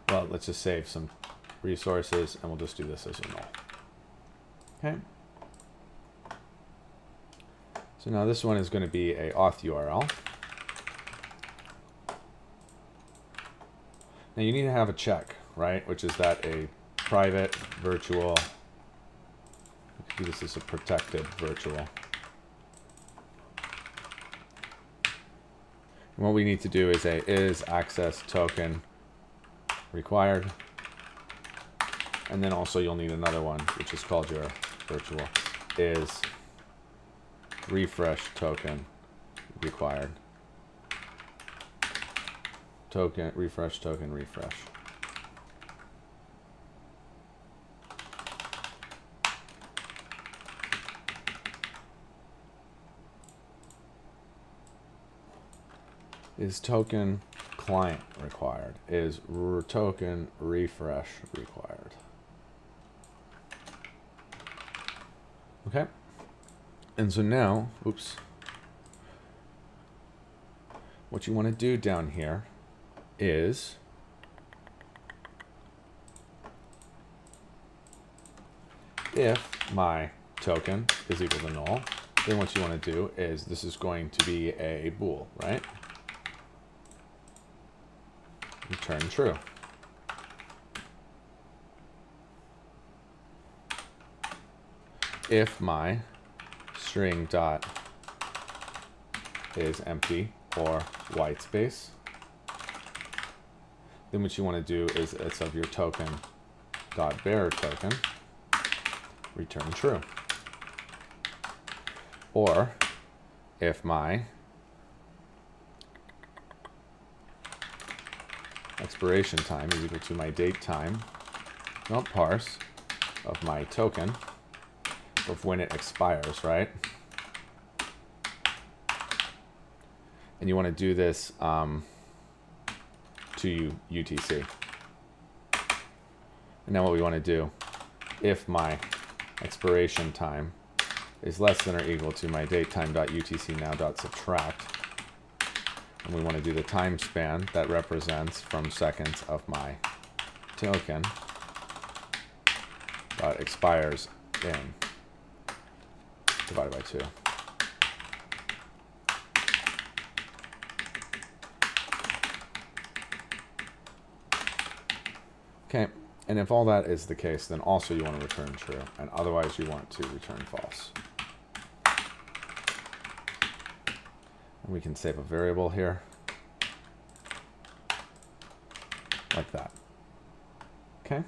Well, let's just save some resources, and we'll just do this as a null. Okay. So now this one is going to be a auth URL. Now you need to have a check, right? Which is that a private virtual. We could do this as a protected virtual. And what we need to do is a is access token required, and then also you'll need another one which is called your virtual is refresh token required. Token refresh token refresh. Is token client required, is token refresh required. Okay. And so now, oops, what you want to do down here is if my token is equal to null, then what you want to do is this is going to be a bool, right? Return true. If my string dot is empty or white space, then what you want to do is it's of your token dot bearer token return true. Or if my expiration time is equal to my date time, not parse, of my token of when it expires, right? And you want to do this to UTC. And now what we want to do, if my expiration time is less than or equal to my datetime.utc now.subtract, and we want to do the time span that represents from seconds of my token dot expires in divided by 2. Okay, and if all that is the case, then also you want to return true, and otherwise you want to return false. And we can save a variable here, like that. Okay.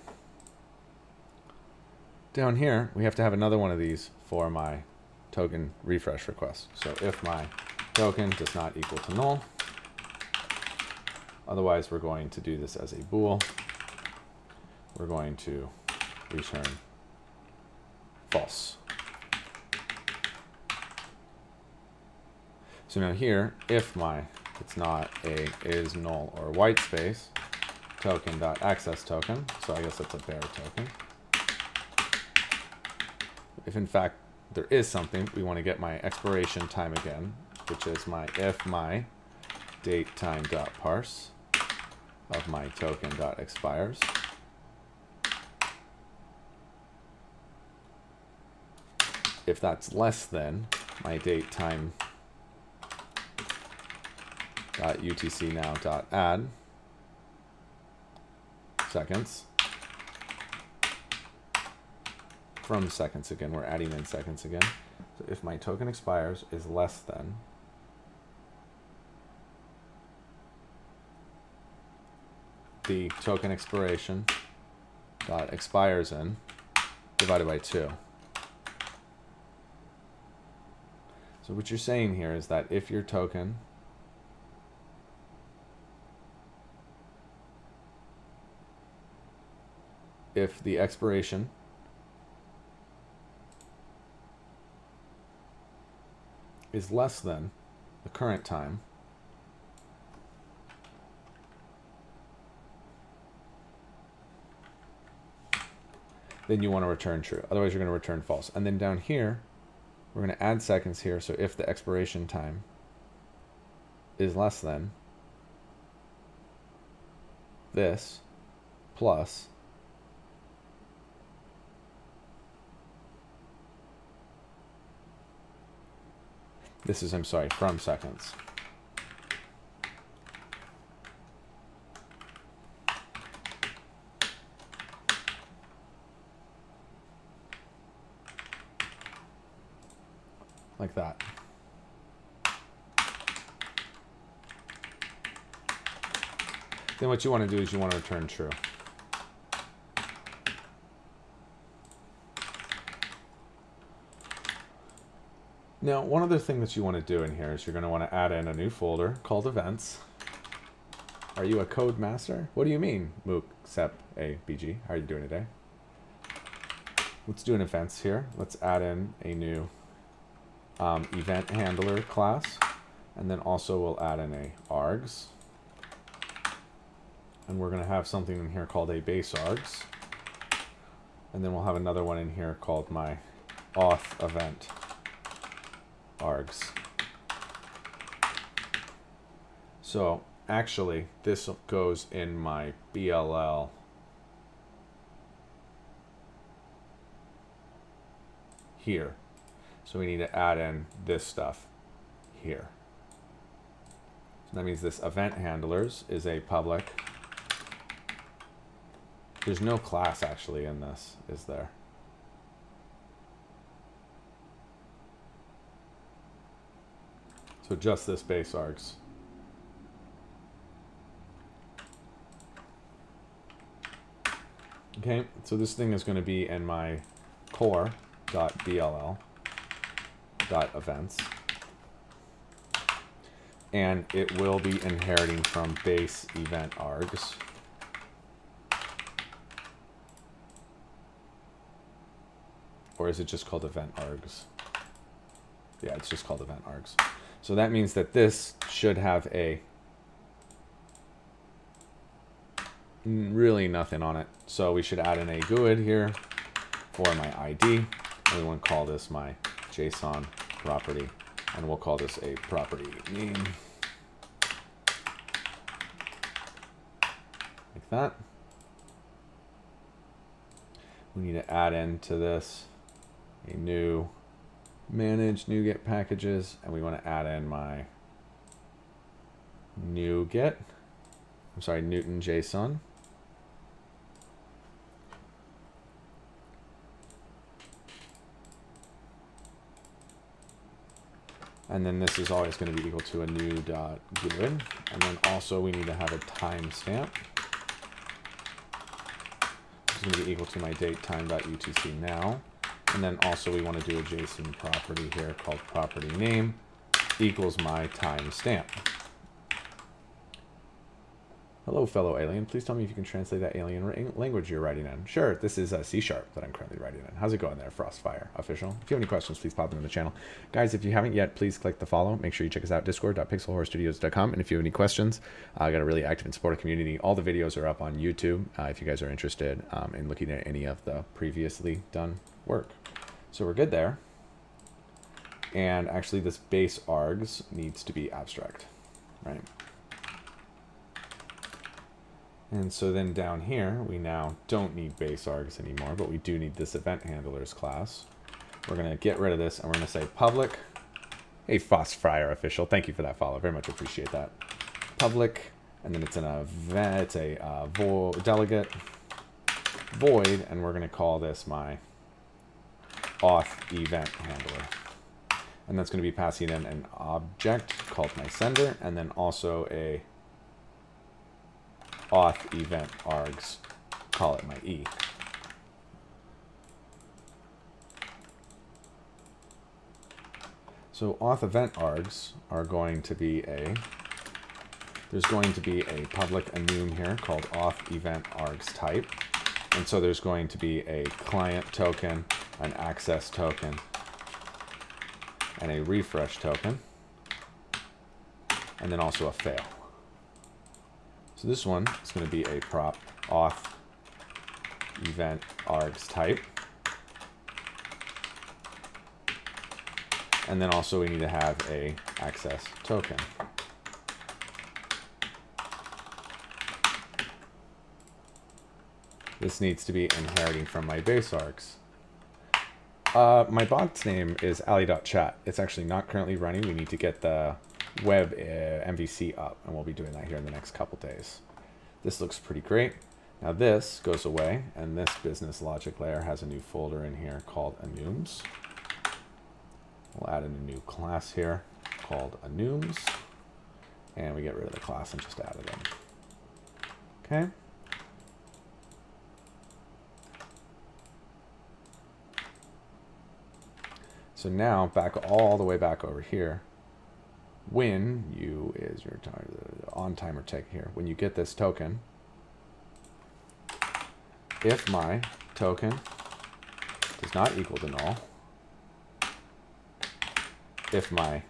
Down here, we have to have another one of these for my token refresh request. So if my token does not equal to null, otherwise we're going to do this as a bool. We're going to return false. So now here, if my it's not a is null or white space token.access token, so I guess that's a bare token. If in fact there is something, we want to get my expiration time again, which is my if my date time dot parse of my token dot expires. If that's less than my date time dot UTC now dot add seconds. From seconds again, we're adding in seconds again. So if my token expires is less than the token expiration dot expires in divided by 2. So what you're saying here is that if your token if the expiration is less than the current time, then you want to return true. Otherwise, you're going to return false. And then down here, we're going to add seconds here. So if the expiration time is less than this plus this is, I'm sorry, from seconds. Like that. Then what you want to do is you want to return true. Now, one other thing that you want to do in here is you're going to want to add in a new folder called events. Are you a code master? What do you mean, Mook, Sep, A, BG? How are you doing today? Let's do an events here. Let's add in a new event handler class. And then also we'll add in a args. And we're going to have something in here called a base args. And then we'll have another one in here called my auth event args. So actually this goes in my BLL here. So we need to add in this stuff here. So that means this event handlers is a public. There's no class actually in this, is there? So just this base args. Okay, so this thing is going to be in my core.bll.events. And it will be inheriting from base event args. Or is it just called event args? Yeah, it's just called event args. So that means that this should have a really nothing on it. So we should add in a GUID here for my ID. And we want to call this my JSON property. And we'll call this a property name. Like that. We need to add into this a new manage NuGet packages, and we want to add in my NuGet, I'm sorry, Newton JSON. And then this is always going to be equal to a new dot good. And then also we need to have a timestamp. It's going to be equal to my date time.utc now. And then also we want to do a JSON property here called property name equals my timestamp. Hello, fellow alien. Please tell me if you can translate that alien language you're writing in. Sure, this is C# that I'm currently writing in. How's it going there, Frostfire Official? If you have any questions, please pop them in the channel. Guys, if you haven't yet, please click the follow. Make sure you check us out, discord.pixelhorrorstudios.com. And if you have any questions, I got a really active and supportive community. All the videos are up on YouTube if you guys are interested in looking at any of the previously done work. So we're good there. And actually, this base args needs to be abstract, right? And so then down here, we now don't need base args anymore, but we do need this event handlers class. We're going to get rid of this, and we're going to say public. Hey, Frostfire Official, thank you for that follow. Very much appreciate that. Public, and then it's an event, it's a delegate void, and we're going to call this my auth event handler. And that's going to be passing in an object called my sender, and then also a auth event args, call it my E. So auth event args are going to be there's going to be a public enum here called auth event args type. And so there's going to be a client token, an access token, and a refresh token, and then also a fail. So this one is going to be a prop auth event args type. And then also we need to have a access token. This needs to be inheriting from my base args. My bot's name is ali.chat. It's actually not currently running. We need to get the web MVC up, and we'll be doing that here in the next couple days. This looks pretty great. Now this goes away, and this business logic layer has a new folder in here called enums. We'll add in a new class here called enums, and we get rid of the class and just add it in. Okay. So now back all the way back over here. When you is your on timer tag here. When you get this token, if my token does not equal to null, if my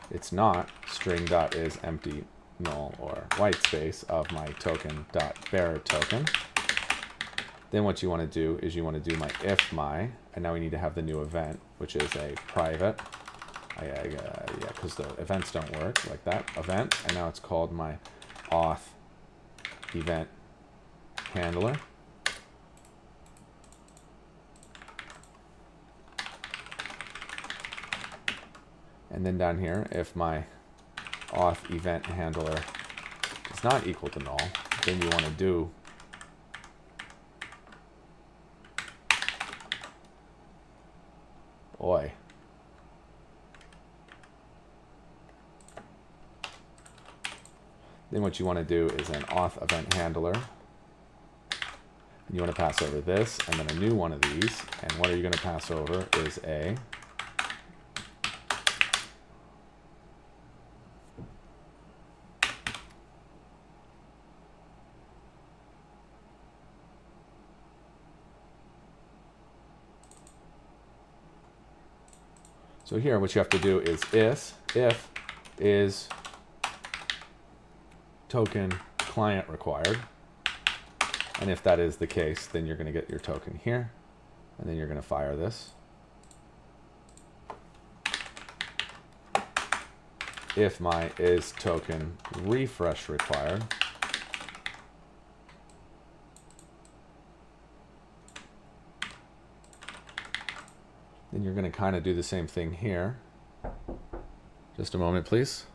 it's not string dot is empty null or white space of my token dot bearer token, then what you want to do is you want to do my if my, and now we need to have the new event, which is a private. Yeah, because the events don't work like that. Event, and now it's called my auth event handler. And then down here, if my auth event handler is not equal to null, then you want to do boy. Then what you want to do is an auth event handler. And you want to pass over this, and then a new one of these. And what are you going to pass over is a so here what you have to do is if is token client required, and if that is the case, then you're going to get your token here, and then you're going to fire this. If my is token refresh required, then you're going to kind of do the same thing here. Just a moment, please.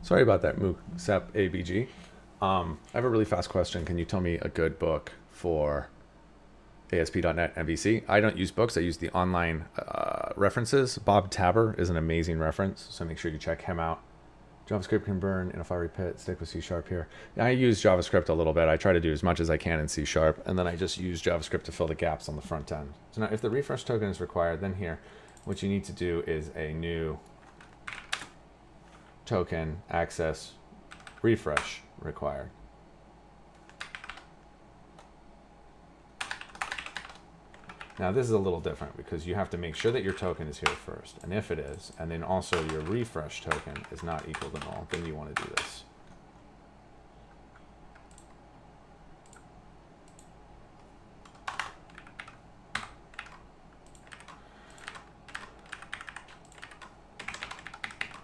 Sorry about that, Moosep ABG. I have a really fast question. Can you tell me a good book for ASP.NET MVC? I don't use books. I use the online references. Bob Tabber is an amazing reference, so make sure you check him out. JavaScript can burn in a fiery pit. Stick with C# here. I use JavaScript a little bit. I try to do as much as I can in C#, and then I just use JavaScript to fill the gaps on the front end. So now if the refresh token is required, then here, what you need to do is a new token access refresh required. Now this is a little different because you have to make sure that your token is here first, and if it is, and then also your refresh token is not equal to null, then you want to do this.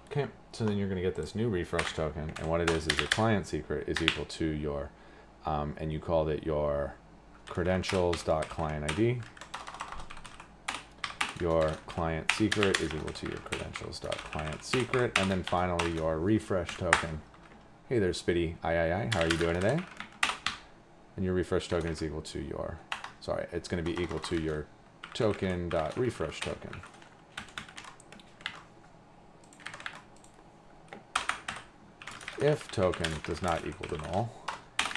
Okay, so then you're going to get this new refresh token, and what it is your client secret is equal to your, and you called it your credentials.clientID. Your client secret is equal to your credentials.client secret, and then finally your refresh token. Hey there, Spitty. Aye. How are you doing today? And your refresh token is equal to your, sorry, it's going to be equal to your token.refresh token. If token does not equal to null,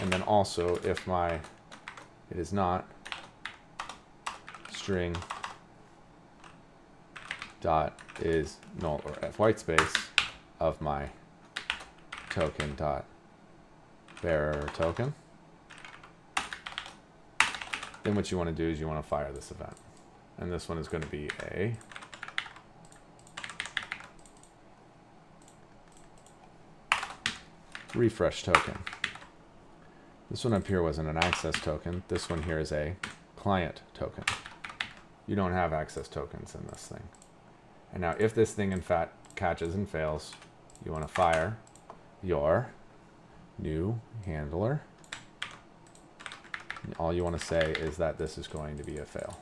and then also if it is not string dot is null or f white space of my token dot bearer token, then what you want to do is you want to fire this event, and this one is going to be a refresh token. This one up here wasn't an access token. This one here is a client token. You don't have access tokens in this thing. And now if this thing in fact catches and fails, you want to fire your new handler. And all you want to say is that this is going to be a fail.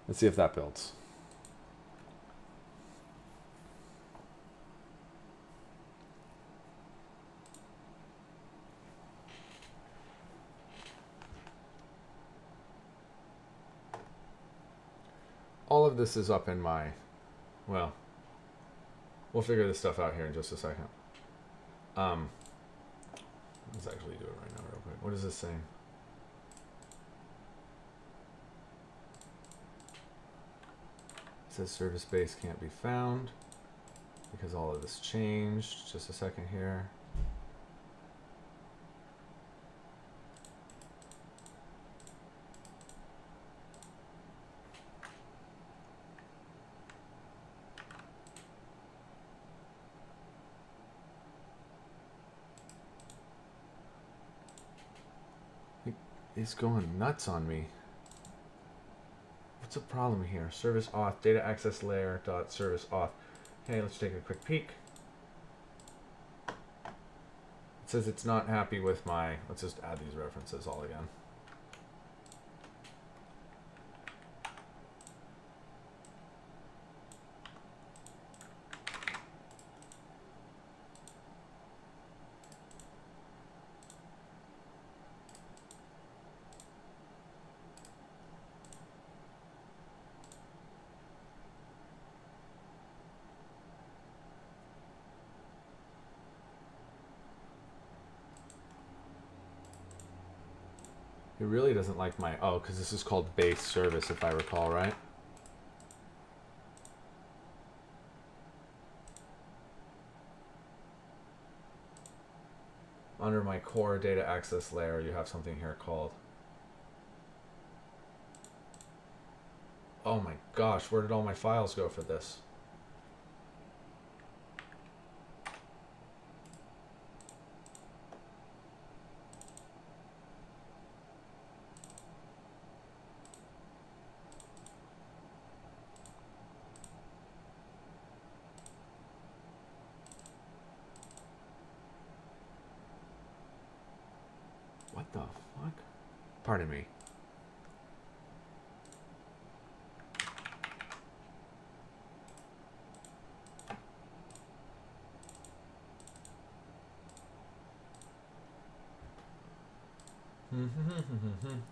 Let's see if that builds. All of this is up in my, well, we'll figure this stuff out here in just a second. Let's actually do it right now real quick. What is this saying? It says service base can't be found because all of this changed. Just a second here. He's going nuts on me. What's the problem here? Service auth, data access layer dot service auth. Okay, let's take a quick peek. It says it's not happy with my, let's just add these references all again. It really doesn't like my, oh, because this is called base service, if I recall, right? Under my core data access layer, you have something here called, oh my gosh, where did all my files go for this? What the fuck? Pardon me.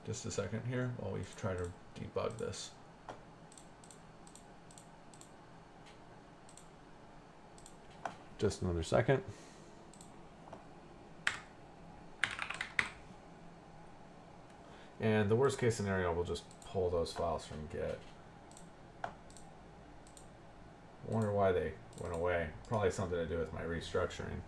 Just a second here while we try to debug this. Just another second. And the worst case scenario, we'll just pull those files from Git. I wonder why they went away. Probably something to do with my restructuring.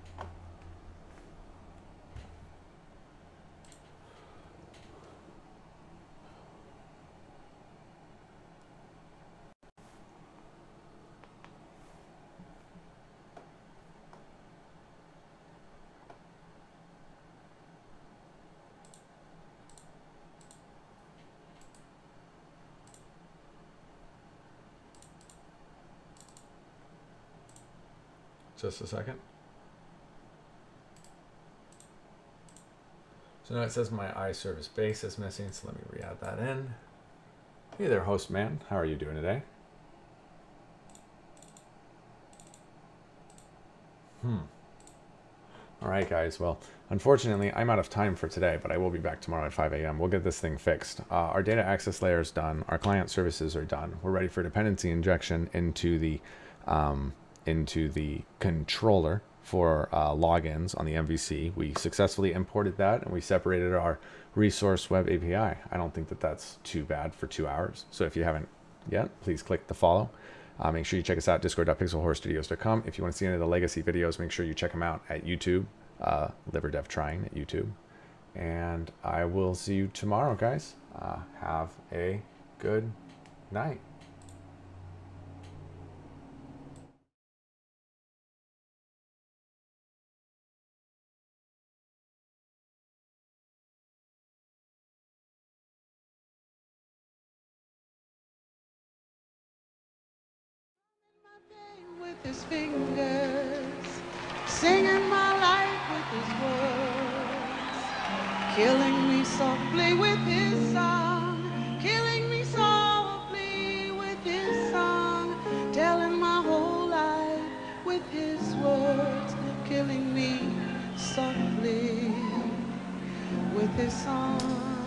Just a second. So now it says my iService base is missing, so let me re-add that in. Hey there, host man. How are you doing today? All right, guys. Well, unfortunately, I'm out of time for today, but I will be back tomorrow at 5 a.m. We'll get this thing fixed. Our data access layer is done. Our client services are done. We're ready for dependency injection into the controller for logins on the MVC. We successfully imported that, and we separated our resource web API. I don't think that that's too bad for 2 hours. So if you haven't yet, please click the follow. Make sure you check us out, discord.pixelhorrorstudios.com. If you want to see any of the legacy videos, make sure you check them out at YouTube, LiverDev Trying at YouTube. And I will see you tomorrow, guys. Have a good night. With his fingers, singing my life with his words, killing me softly with his song, killing me softly with his song, telling my whole life with his words, killing me softly with his song.